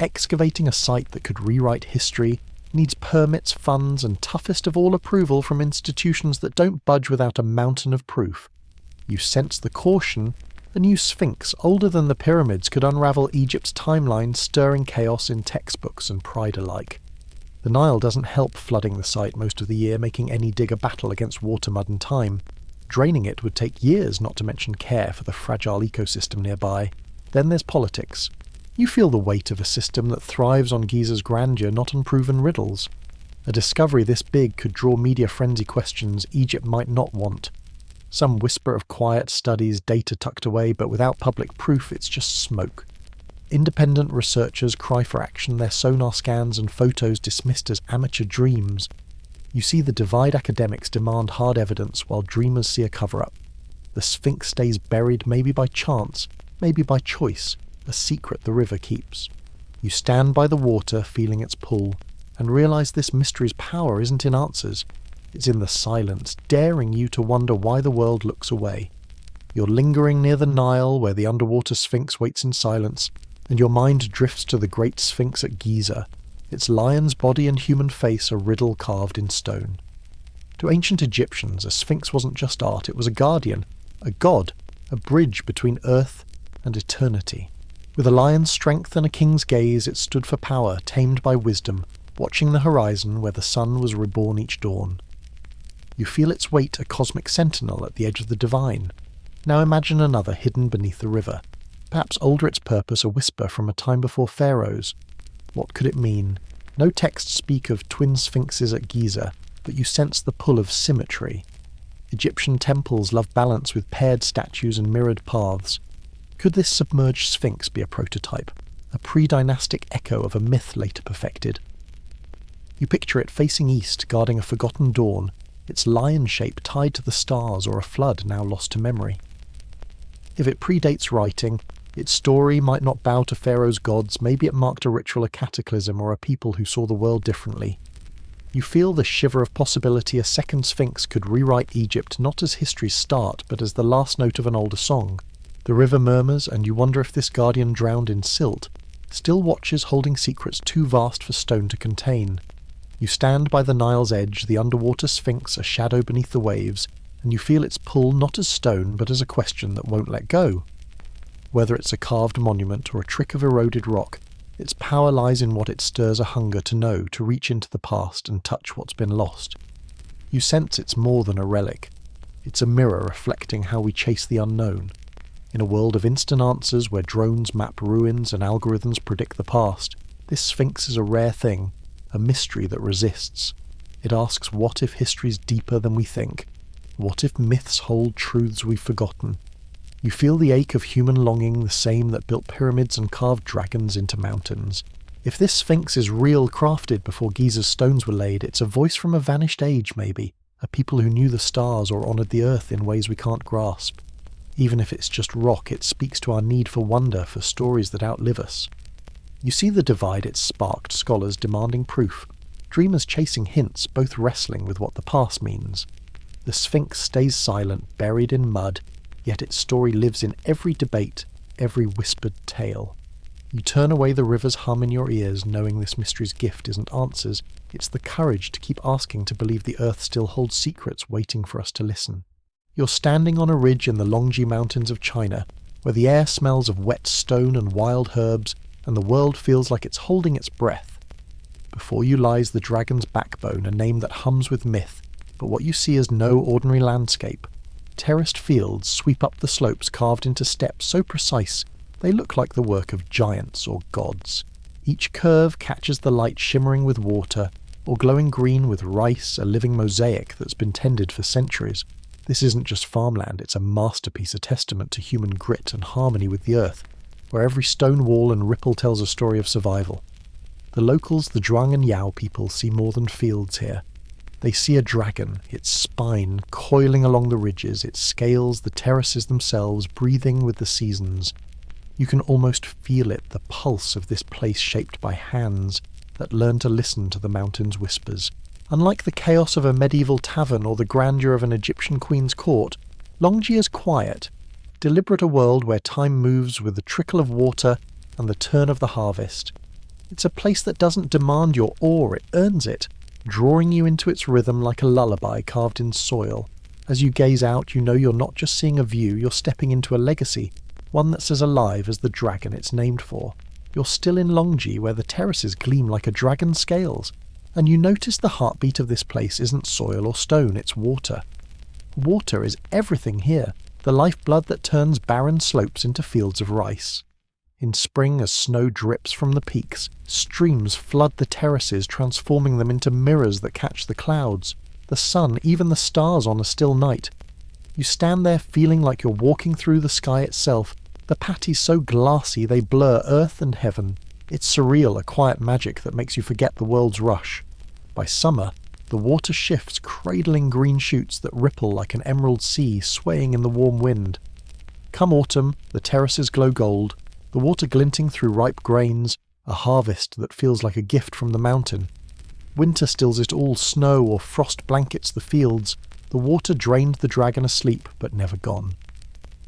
Excavating a site that could rewrite history needs permits, funds, and toughest of all approval from institutions that don't budge without a mountain of proof. You sense the caution, A new sphinx older than the pyramids could unravel Egypt's timeline, stirring chaos in textbooks and pride alike. The Nile doesn't help flooding the site most of the year, making any dig a battle against water, mud and time. Draining it would take years, not to mention care for the fragile ecosystem nearby. Then there's politics. You feel the weight of a system that thrives on Giza's grandeur, not on proven riddles. A discovery this big could draw media-frenzy questions Egypt might not want. Some whisper of quiet studies, data tucked away, but without public proof, it's just smoke. Independent researchers cry for action, their sonar scans and photos dismissed as amateur dreams. You see the divide. Academics demand hard evidence while dreamers see a cover-up. The Sphinx stays buried, maybe by chance, maybe by choice, a secret the river keeps. You stand by the water, feeling its pull, and realise this mystery's power isn't in answers. It's in the silence, daring you to wonder why the world looks away. You're lingering near the Nile, where the underwater Sphinx waits in silence, and your mind drifts to the great Sphinx at Giza. Its lion's body and human face a riddle carved in stone. To ancient Egyptians, a Sphinx wasn't just art, it was a guardian, a god, a bridge between earth and eternity. With a lion's strength and a king's gaze, it stood for power, tamed by wisdom, watching the horizon where the sun was reborn each dawn. You feel its weight, a cosmic sentinel at the edge of the divine. Now imagine another hidden beneath the river. Perhaps older its purpose, a whisper from a time before pharaohs. What could it mean? No texts speak of twin sphinxes at Giza, but you sense the pull of symmetry. Egyptian temples love balance with paired statues and mirrored paths. Could this submerged sphinx be a prototype, a pre-dynastic echo of a myth later perfected? You picture it facing east, guarding a forgotten dawn, its lion shape tied to the stars or a flood now lost to memory. If it predates writing, its story might not bow to Pharaoh's gods, maybe it marked a ritual, a cataclysm, or a people who saw the world differently. You feel the shiver of possibility. A second Sphinx could rewrite Egypt not as history's start, but as the last note of an older song. The river murmurs, and you wonder if this guardian drowned in silt still watches, holding secrets too vast for stone to contain. You stand by the Nile's edge, the underwater Sphinx a shadow beneath the waves, and you feel its pull not as stone, but as a question that won't let go. Whether it's a carved monument or a trick of eroded rock, its power lies in what it stirs: a hunger to know, to reach into the past and touch what's been lost. You sense it's more than a relic. It's a mirror reflecting how we chase the unknown. In a world of instant answers where drones map ruins and algorithms predict the past, this Sphinx is a rare thing, a mystery that resists. It asks, what if history's deeper than we think? What if myths hold truths we've forgotten? You feel the ache of human longing, the same that built pyramids and carved dragons into mountains. If this Sphinx is real, crafted before Giza's stones were laid, it's a voice from a vanished age maybe, a people who knew the stars or honoured the earth in ways we can't grasp. Even if it's just rock, it speaks to our need for wonder, for stories that outlive us. You see the divide it's sparked, scholars demanding proof, dreamers chasing hints, both wrestling with what the past means. The Sphinx stays silent, buried in mud, yet its story lives in every debate, every whispered tale. You turn away, the river's hum in your ears, knowing this mystery's gift isn't answers, it's the courage to keep asking, to believe the earth still holds secrets waiting for us to listen. You're standing on a ridge in the Longji Mountains of China, where the air smells of wet stone and wild herbs, and the world feels like it's holding its breath. Before you lies the dragon's backbone, a name that hums with myth, but what you see is no ordinary landscape. Terraced fields sweep up the slopes, carved into steps so precise they look like the work of giants or gods. Each curve catches the light, shimmering with water, or glowing green with rice, a living mosaic that's been tended for centuries. This isn't just farmland, it's a masterpiece, a testament to human grit and harmony with the earth, where every stone wall and ripple tells a story of survival. The locals, the Zhuang and Yao people, see more than fields here. They see a dragon, its spine coiling along the ridges, its scales, the terraces themselves, breathing with the seasons. You can almost feel it, the pulse of this place shaped by hands that learn to listen to the mountain's whispers. Unlike the chaos of a medieval tavern or the grandeur of an Egyptian queen's court, Longji is quiet, deliberate, a world where time moves with the trickle of water and the turn of the harvest. It's a place that doesn't demand your awe, it earns it, drawing you into its rhythm like a lullaby carved in soil. As you gaze out, you know you're not just seeing a view, you're stepping into a legacy, one that's as alive as the dragon it's named for. You're still in Longji, where the terraces gleam like a dragon's scales, and you notice the heartbeat of this place isn't soil or stone, it's water. Water is everything here, the lifeblood that turns barren slopes into fields of rice. In spring, as snow drips from the peaks, streams flood the terraces, transforming them into mirrors that catch the clouds, the sun, even the stars on a still night. You stand there feeling like you're walking through the sky itself, the patties so glassy they blur earth and heaven. It's surreal, a quiet magic that makes you forget the world's rush. By summer, the water shifts, cradling green shoots that ripple like an emerald sea swaying in the warm wind. Come autumn, the terraces glow gold, the water glinting through ripe grains, a harvest that feels like a gift from the mountain. Winter stills it all, snow or frost blankets the fields, the water drained the dragon asleep but never gone.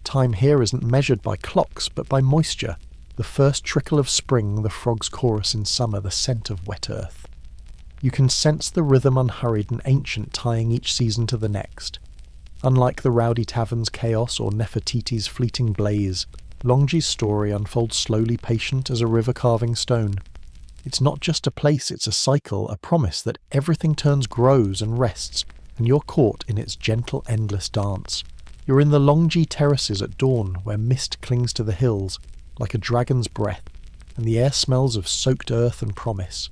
Time here isn't measured by clocks but by moisture, the first trickle of spring, the frog's chorus in summer, the scent of wet earth. You can sense the rhythm unhurried and ancient tying each season to the next. Unlike the Rowdy Tavern's chaos or Nefertiti's fleeting blaze, Longji's story unfolds slowly, patient as a river carving stone. It's not just a place, it's a cycle, a promise that everything turns, grows and rests, and you're caught in its gentle, endless dance. You're in the Longji terraces at dawn, where mist clings to the hills, like a dragon's breath, and the air smells of soaked earth and promise.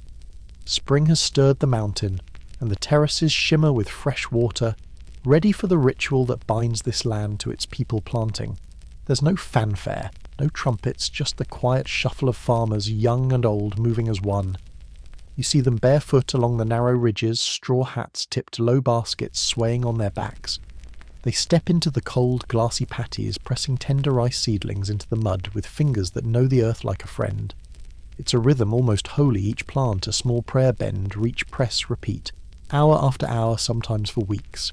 Spring has stirred the mountain, and the terraces shimmer with fresh water, ready for the ritual that binds this land to its people planting. There's no fanfare, no trumpets, just the quiet shuffle of farmers, young and old, moving as one. You see them barefoot along the narrow ridges, straw hats tipped low baskets swaying on their backs. They step into the cold, glassy patties, pressing tender rice seedlings into the mud with fingers that know the earth like a friend. It's a rhythm almost holy, each plant a small prayer bend, reach, press, repeat, hour after hour, sometimes for weeks.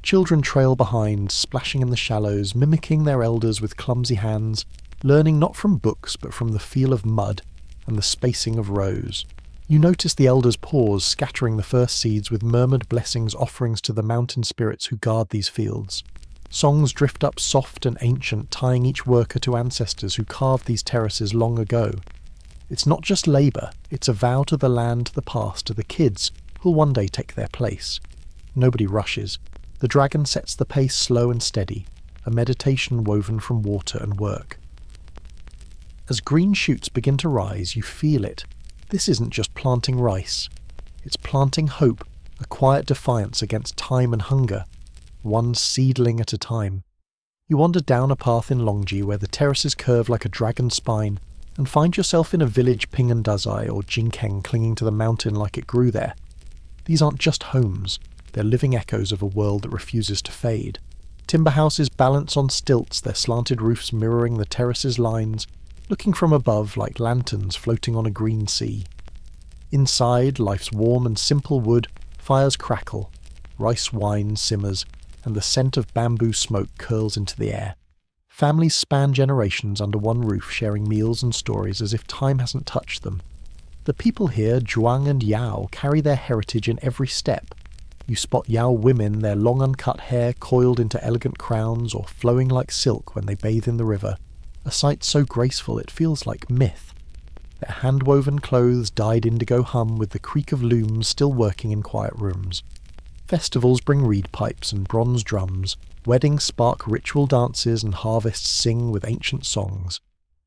Children trail behind, splashing in the shallows, mimicking their elders with clumsy hands, learning not from books but from the feel of mud and the spacing of rows. You notice the elders pause, scattering the first seeds with murmured blessings, offerings to the mountain spirits who guard these fields. Songs drift up soft and ancient, tying each worker to ancestors who carved these terraces long ago. It's not just labour, it's a vow to the land, to the past, to the kids who'll one day take their place. Nobody rushes. The dragon sets the pace slow and steady, a meditation woven from water and work. As green shoots begin to rise, you feel it. This isn't just planting rice. It's planting hope, a quiet defiance against time and hunger, one seedling at a time. You wander down a path in Longji where the terraces curve like a dragon's spine, and find yourself in a village Pingandazai or Jinkeng clinging to the mountain like it grew there. These aren't just homes, they're living echoes of a world that refuses to fade. Timber houses balance on stilts, their slanted roofs mirroring the terraces' lines, looking from above like lanterns floating on a green sea. Inside, life's warm and simple wood, fires crackle, rice wine simmers, and the scent of bamboo smoke curls into the air. Families span generations under one roof, sharing meals and stories as if time hasn't touched them. The people here, Zhuang and Yao, carry their heritage in every step. You spot Yao women, their long uncut hair coiled into elegant crowns or flowing like silk when they bathe in the river, a sight so graceful it feels like myth. Their hand-woven clothes dyed indigo hum with the creak of looms still working in quiet rooms. Festivals bring reed pipes and bronze drums, weddings spark ritual dances and harvests sing with ancient songs.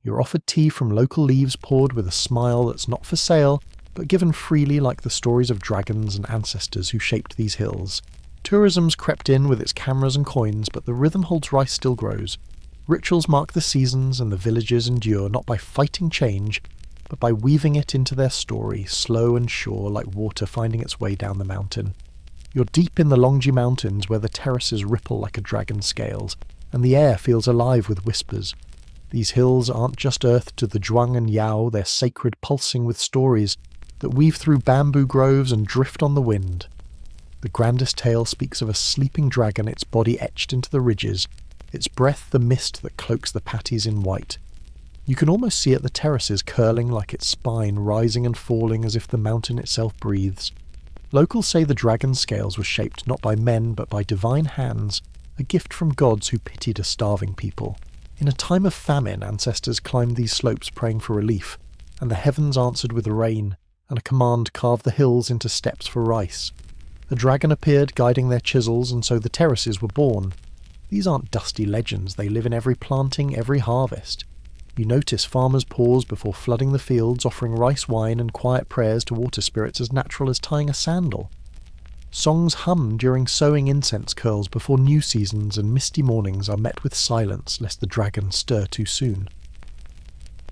You're offered tea from local leaves poured with a smile that's not for sale, but given freely like the stories of dragons and ancestors who shaped these hills. Tourism's crept in with its cameras and coins, but the rhythm holds rice still grows. Rituals mark the seasons and the villages endure not by fighting change, but by weaving it into their story, slow and sure like water finding its way down the mountain. You're deep in the Longji Mountains where the terraces ripple like a dragon's scales, and the air feels alive with whispers. These hills aren't just earth to the Zhuang and Yao, they're sacred, pulsing with stories that weave through bamboo groves and drift on the wind. The grandest tale speaks of a sleeping dragon, its body etched into the ridges, its breath the mist that cloaks the patties in white. You can almost see it the terraces curling like its spine, rising and falling as if the mountain itself breathes. Locals say the dragon's scales were shaped not by men but by divine hands, a gift from gods who pitied a starving people. In a time of famine, ancestors climbed these slopes praying for relief, and the heavens answered with rain, and a command carved the hills into steps for rice. A dragon appeared guiding their chisels, and so the terraces were born. These aren't dusty legends, they live in every planting, every harvest. You notice farmers pause before flooding the fields, offering rice wine and quiet prayers to water spirits as natural as tying a sandal. Songs hum during sowing incense curls before new seasons, and misty mornings are met with silence lest the dragon stir too soon.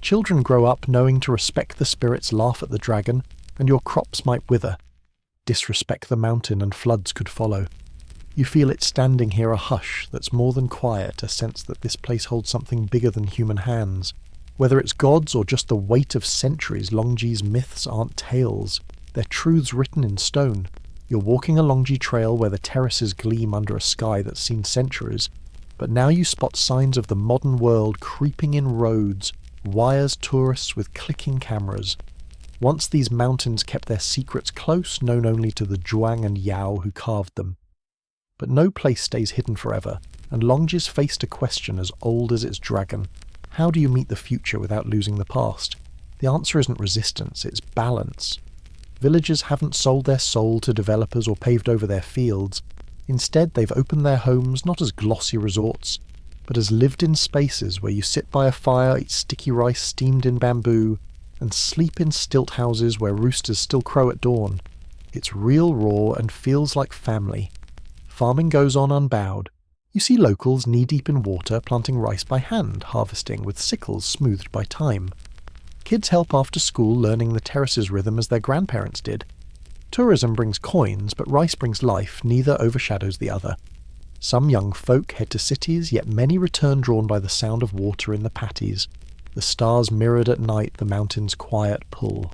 Children grow up knowing to respect the spirits, laugh at the dragon, and your crops might wither. Disrespect the mountain and floods could follow. You feel it standing here, a hush that's more than quiet, a sense that this place holds something bigger than human hands. Whether it's gods or just the weight of centuries, Longji's myths aren't tales. They're truths written in stone. You're walking a Longji trail where the terraces gleam under a sky that's seen centuries, but now you spot signs of the modern world creeping in roads, wires, tourists with clicking cameras. Once these mountains kept their secrets close, known only to the Zhuang and Yao who carved them. But no place stays hidden forever, and Longji's faced a question as old as its dragon. How do you meet the future without losing the past? The answer isn't resistance, it's balance. Villagers haven't sold their soul to developers or paved over their fields. Instead, they've opened their homes not as glossy resorts, but as lived-in spaces where you sit by a fire, eat sticky rice steamed in bamboo, and sleep in stilt houses where roosters still crow at dawn. It's real, raw, and feels like family. Farming goes on unbowed. You see locals knee-deep in water, planting rice by hand, harvesting with sickles smoothed by time. Kids help after school, learning the terrace's rhythm as their grandparents did. Tourism brings coins, but rice brings life, neither overshadows the other. Some young folk head to cities, yet many return drawn by the sound of water in the patties, the stars mirrored at night, the mountain's quiet pull.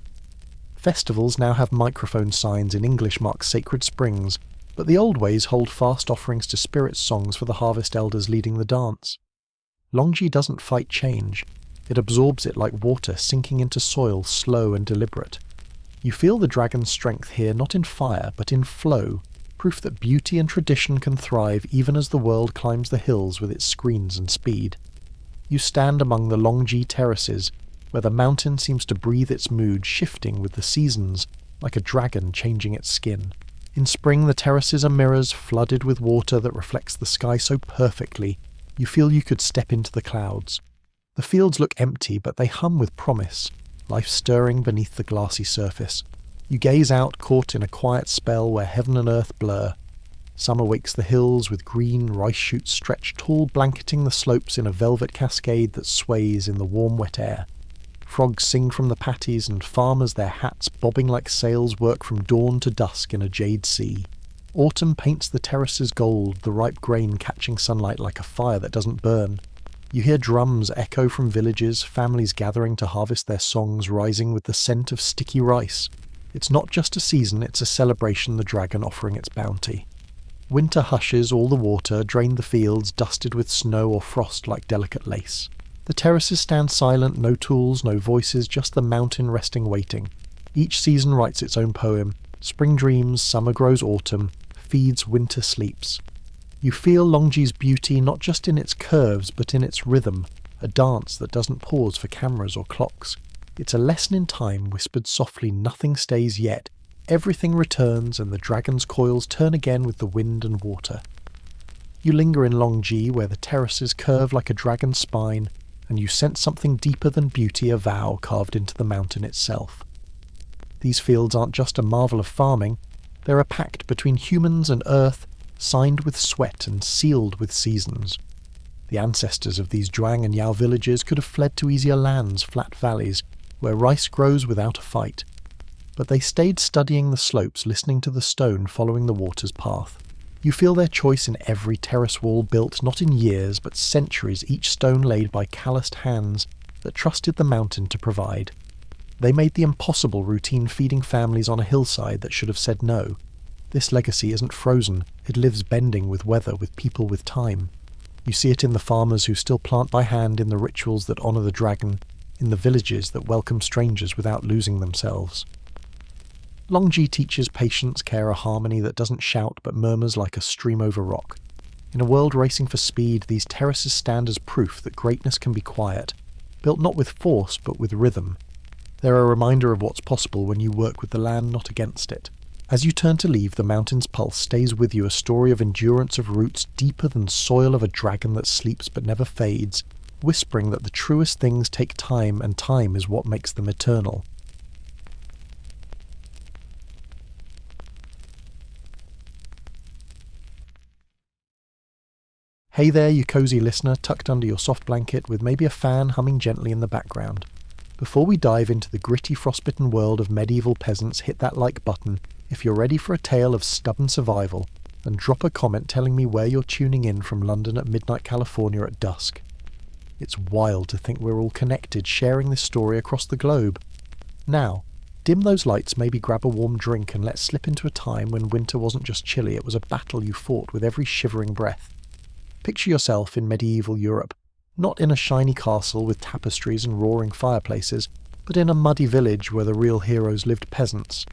Festivals now have microphone signs in English mark sacred springs, but the old ways hold fast offerings to spirit songs for the harvest elders leading the dance. Longji doesn't fight change. It absorbs it like water, sinking into soil, slow and deliberate. You feel the dragon's strength here not in fire, but in flow, proof that beauty and tradition can thrive even as the world climbs the hills with its screens and speed. You stand among the Longji terraces, where the mountain seems to breathe its mood, shifting with the seasons, like a dragon changing its skin. In spring the terraces are mirrors, flooded with water that reflects the sky so perfectly, you feel you could step into the clouds. The fields look empty, but they hum with promise, life stirring beneath the glassy surface. You gaze out, caught in a quiet spell where heaven and earth blur. Summer wakes the hills with green rice shoots stretched tall, blanketing the slopes in a velvet cascade that sways in the warm wet air. Frogs sing from the patties, and farmers, their hats bobbing like sails, work from dawn to dusk in a jade sea. Autumn paints the terraces gold, the ripe grain catching sunlight like a fire that doesn't burn. You hear drums echo from villages, families gathering to harvest their songs rising with the scent of sticky rice. It's not just a season, it's a celebration, the dragon offering its bounty. Winter hushes all the water, drained the fields, dusted with snow or frost like delicate lace. The terraces stand silent, no tools, no voices, just the mountain resting waiting. Each season writes its own poem. Spring dreams, summer grows autumn, feeds, winter sleeps. You feel Longji's beauty not just in its curves, but in its rhythm, a dance that doesn't pause for cameras or clocks. It's a lesson in time, whispered softly, nothing stays yet. Everything returns, and the dragon's coils turn again with the wind and water. You linger in Longji, where the terraces curve like a dragon's spine, and you sense something deeper than beauty, a vow carved into the mountain itself. These fields aren't just a marvel of farming, they're a pact between humans and earth, signed with sweat and sealed with seasons. The ancestors of these Zhuang and Yao villages could have fled to easier lands, flat valleys, where rice grows without a fight. But they stayed studying the slopes, listening to the stone following the water's path. You feel their choice in every terrace wall built, not in years, but centuries, each stone laid by calloused hands that trusted the mountain to provide. They made the impossible routine, feeding families on a hillside that should have said no. This legacy isn't frozen, it lives bending with weather, with people, with time. You see it in the farmers who still plant by hand, in the rituals that honour the dragon, in the villages that welcome strangers without losing themselves. Longji teaches patience, care, a harmony that doesn't shout but murmurs like a stream over rock. In a world racing for speed, these terraces stand as proof that greatness can be quiet, built not with force but with rhythm. They're a reminder of what's possible when you work with the land, not against it. As you turn to leave, the mountain's pulse stays with you, a story of endurance of roots deeper than soil of a dragon that sleeps but never fades, whispering that the truest things take time, and time is what makes them eternal. Hey there, you cozy listener, tucked under your soft blanket with maybe a fan humming gently in the background. Before we dive into the gritty, frostbitten world of medieval peasants, hit that like button if you're ready for a tale of stubborn survival, and drop a comment telling me where you're tuning in from London at midnight California at dusk. It's wild to think we're all connected, sharing this story across the globe. Now, dim those lights, maybe grab a warm drink, and let's slip into a time when winter wasn't just chilly, it was a battle you fought with every shivering breath. Picture yourself in medieval Europe, not in a shiny castle with tapestries and roaring fireplaces, but in a muddy village where the real heroes lived peasants.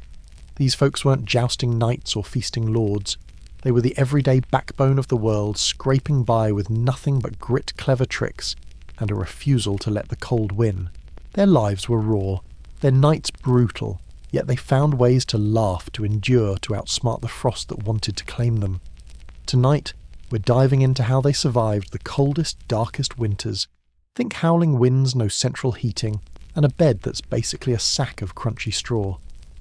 These folks weren't jousting knights or feasting lords. They were the everyday backbone of the world, scraping by with nothing but grit, clever tricks, and a refusal to let the cold win. Their lives were raw, their nights brutal, yet they found ways to laugh, to endure, to outsmart the frost that wanted to claim them. Tonight, we're diving into how they survived the coldest, darkest winters. Think howling winds, no central heating, and a bed that's basically a sack of crunchy straw.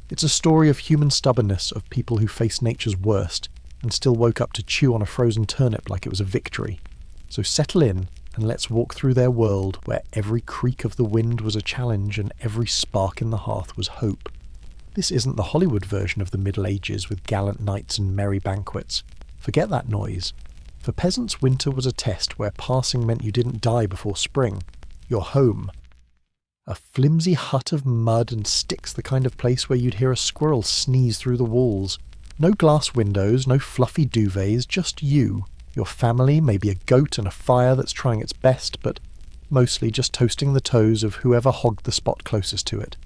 It's a story of human stubbornness, of people who faced nature's worst, and still woke up to chew on a frozen turnip like it was a victory. So settle in, and let's walk through their world where every creak of the wind was a challenge and every spark in the hearth was hope. This isn't the Hollywood version of the Middle Ages with gallant knights and merry banquets. Forget that noise. For peasants, winter was a test where passing meant you didn't die before spring. You're home. A flimsy hut of mud and sticks, the kind of place where you'd hear a squirrel sneeze through the walls. No glass windows, no fluffy duvets, just you, your family, maybe a goat and a fire that's trying its best, but mostly just toasting the toes of whoever hogged the spot closest to it.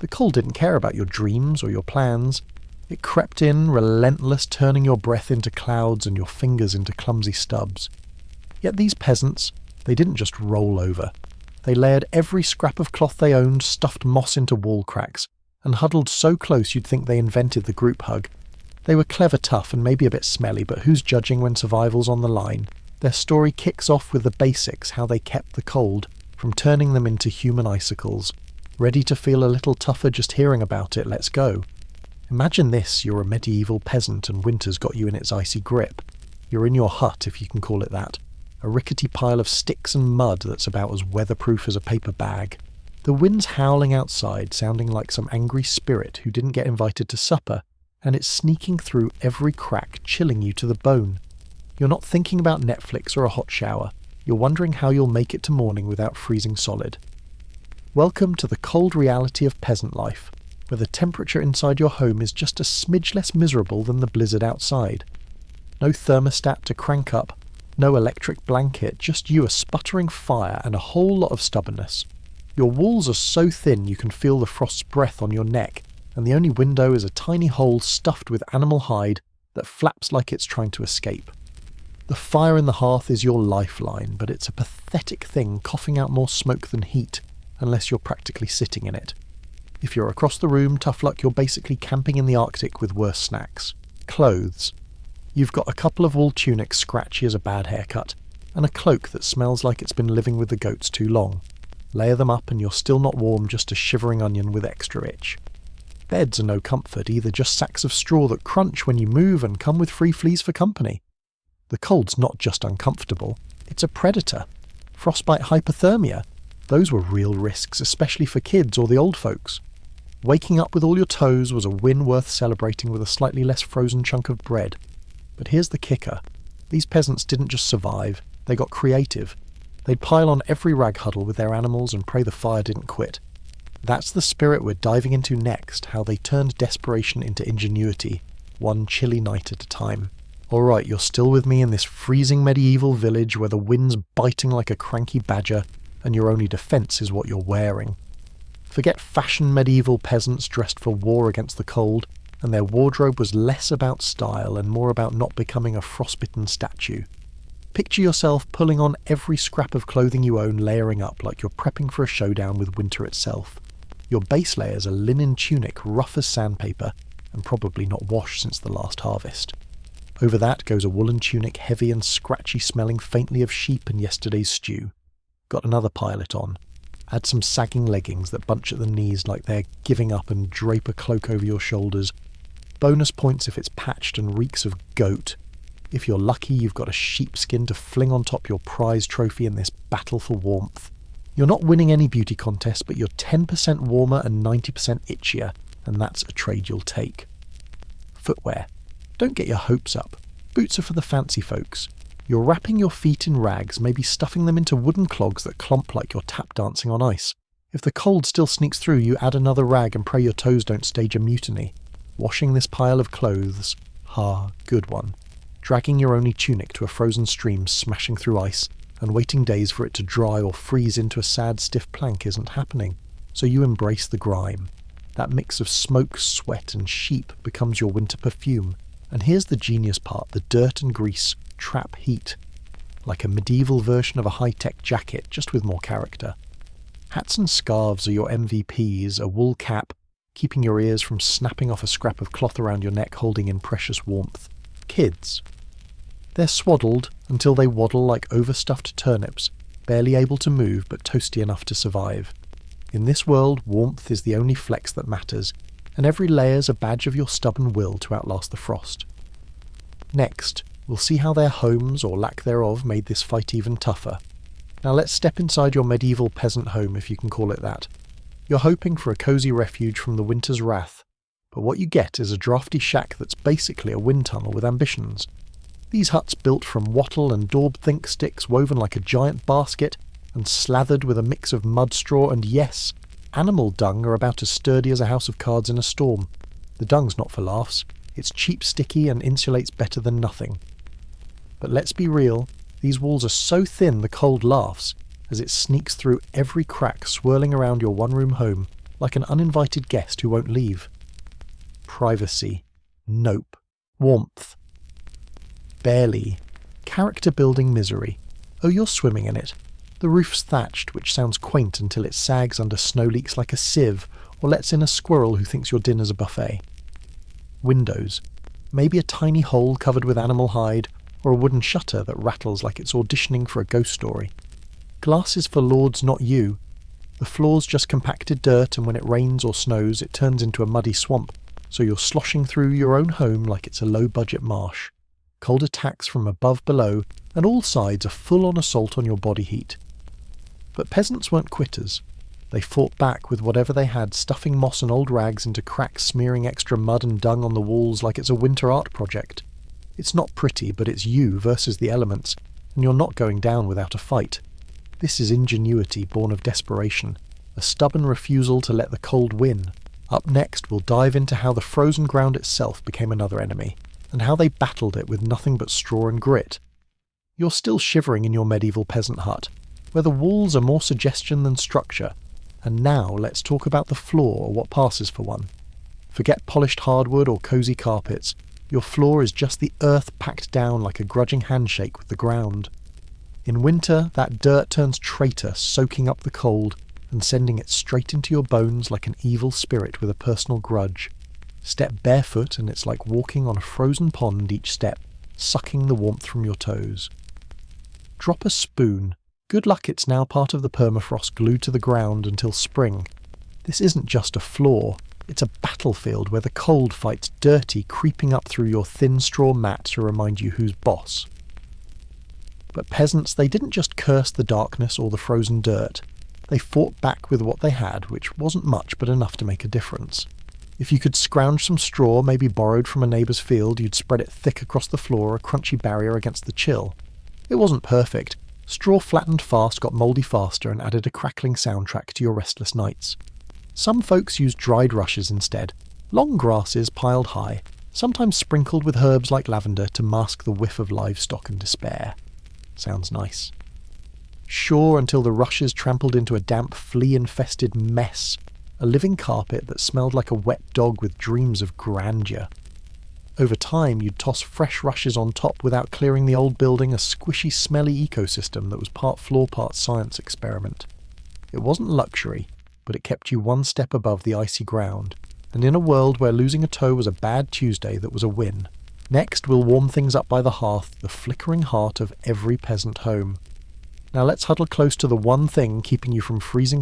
The cold didn't care about your dreams or your plans. It crept in, relentless, turning your breath into clouds and your fingers into clumsy stubs. Yet these peasants, they didn't just roll over. They layered every scrap of cloth they owned, stuffed moss into wall cracks, and huddled so close you'd think they invented the group hug. They were clever, tough, and maybe a bit smelly, but who's judging when survival's on the line? Their story kicks off with the basics, how they kept the cold, from turning them into human icicles. Ready to feel a little tougher just hearing about it? Let's go. Imagine this, you're a medieval peasant and winter's got you in its icy grip. You're in your hut, if you can call it that. A rickety pile of sticks and mud that's about as weatherproof as a paper bag. The wind's howling outside, sounding like some angry spirit who didn't get invited to supper, and it's sneaking through every crack, chilling you to the bone. You're not thinking about Netflix or a hot shower. You're wondering how you'll make it to morning without freezing solid. Welcome to the cold reality of peasant life, where the temperature inside your home is just a smidge less miserable than the blizzard outside. No thermostat to crank up, no electric blanket, just you, a sputtering fire, and a whole lot of stubbornness. Your walls are so thin you can feel the frost's breath on your neck, and the only window is a tiny hole stuffed with animal hide that flaps like it's trying to escape. The fire in the hearth is your lifeline, but it's a pathetic thing coughing out more smoke than heat, unless you're practically sitting in it. If you're across the room, tough luck, you're basically camping in the Arctic with worse snacks. Clothes. You've got a couple of wool tunics scratchy as a bad haircut, and a cloak that smells like it's been living with the goats too long. Layer them up and you're still not warm, just a shivering onion with extra itch. Beds are no comfort either, just sacks of straw that crunch when you move and come with free fleas for company. The cold's not just uncomfortable, it's a predator. Frostbite, hypothermia. Those were real risks, especially for kids or the old folks. Waking up with all your toes was a win worth celebrating with a slightly less frozen chunk of bread. But here's the kicker. These peasants didn't just survive, they got creative. They'd pile on every rag huddle with their animals and pray the fire didn't quit. That's the spirit we're diving into next, how they turned desperation into ingenuity, one chilly night at a time. Alright, you're still with me in this freezing medieval village where the wind's biting like a cranky badger, and your only defence is what you're wearing. Forget fashion medieval peasants dressed for war against the cold, and their wardrobe was less about style and more about not becoming a frostbitten statue. Picture yourself pulling on every scrap of clothing you own, layering up like you're prepping for a showdown with winter itself. Your base layer's a linen tunic rough as sandpaper, and probably not washed since the last harvest. Over that goes a woolen tunic heavy and scratchy, smelling faintly of sheep and yesterday's stew. Got another pile it on. Add some sagging leggings that bunch at the knees like they're giving up, and drape a cloak over your shoulders. Bonus points if it's patched and reeks of goat. If you're lucky, you've got a sheepskin to fling on top your prize trophy in this battle for warmth. You're not winning any beauty contest, but you're 10% warmer and 90% itchier, and that's a trade you'll take. Footwear. Don't get your hopes up. Boots are for the fancy folks. You're wrapping your feet in rags, maybe stuffing them into wooden clogs that clump like you're tap dancing on ice. If the cold still sneaks through, you add another rag and pray your toes don't stage a mutiny. Washing this pile of clothes. Good one. Dragging your only tunic to a frozen stream smashing through ice, and waiting days for it to dry or freeze into a sad, stiff plank isn't happening. So you embrace the grime. That mix of smoke, sweat, and sheep becomes your winter perfume. And here's the genius part: the dirt and grease trap heat. Like a medieval version of a high-tech jacket, just with more character. Hats and scarves are your MVPs, a wool cap, keeping your ears from snapping off a scrap of cloth around your neck holding in precious warmth. Kids. They're swaddled until they waddle like overstuffed turnips, barely able to move but toasty enough to survive. In this world, warmth is the only flex that matters, and every layer's a badge of your stubborn will to outlast the frost. Next, we'll see how their homes, or lack thereof, made this fight even tougher. Now let's step inside your medieval peasant home, if you can call it that. You're hoping for a cosy refuge from the winter's wrath, but what you get is a drafty shack that's basically a wind tunnel with ambitions. These huts built from wattle and daub think sticks woven like a giant basket and slathered with a mix of mud, straw and, yes, animal dung are about as sturdy as a house of cards in a storm. The dung's not for laughs. It's cheap, sticky, and insulates better than nothing. But let's be real, these walls are so thin the cold laughs, as it sneaks through every crack, swirling around your one-room home like an uninvited guest who won't leave. Privacy. Nope. Warmth. Barely. Character-building misery. Oh, you're swimming in it. The roof's thatched, which sounds quaint until it sags under snow leaks like a sieve, or lets in a squirrel who thinks your dinner's a buffet. Windows. Maybe a tiny hole covered with animal hide, or a wooden shutter that rattles like it's auditioning for a ghost story. Glass is for lords, not you. The floor's just compacted dirt, and when it rains or snows, it turns into a muddy swamp, so you're sloshing through your own home like it's a low-budget marsh. Cold attacks from above, below, and all sides a full-on assault on your body heat. But peasants weren't quitters. They fought back with whatever they had, stuffing moss and old rags into cracks, smearing extra mud and dung on the walls like it's a winter art project. It's not pretty, but it's you versus the elements, and you're not going down without a fight. This is ingenuity born of desperation, a stubborn refusal to let the cold win. Up next, we'll dive into how the frozen ground itself became another enemy, and how they battled it with nothing but straw and grit. You're still shivering in your medieval peasant hut, where the walls are more suggestion than structure, and now let's talk about the floor, or what passes for one. Forget polished hardwood or cosy carpets. Your floor is just the earth packed down like a grudging handshake with the ground. In winter, that dirt turns traitor, soaking up the cold and sending it straight into your bones like an evil spirit with a personal grudge. Step barefoot and it's like walking on a frozen pond each step, sucking the warmth from your toes. Drop a spoon. Good luck, it's now part of the permafrost glued to the ground until spring. This isn't just a floor, it's a battlefield where the cold fights dirty, creeping up through your thin straw mat to remind you who's boss. But peasants, they didn't just curse the darkness or the frozen dirt. They fought back with what they had, which wasn't much but enough to make a difference. If you could scrounge some straw, maybe borrowed from a neighbour's field, you'd spread it thick across the floor, a crunchy barrier against the chill. It wasn't perfect. Straw flattened fast, got mouldy faster, and added a crackling soundtrack to your restless nights. Some folks used dried rushes instead, long grasses piled high, sometimes sprinkled with herbs like lavender to mask the whiff of livestock and despair. Sounds nice. Sure, until the rushes trampled into a damp, flea-infested mess, a living carpet that smelled like a wet dog with dreams of grandeur. Over time, you'd toss fresh rushes on top without clearing the old building a squishy, smelly ecosystem that was part floor, part science experiment. It wasn't luxury, but it kept you one step above the icy ground, and in a world where losing a toe was a bad Tuesday, that was a win. Next, we'll warm things up by the hearth, the flickering heart of every peasant home. Now let's huddle close to the one thing keeping you from freezing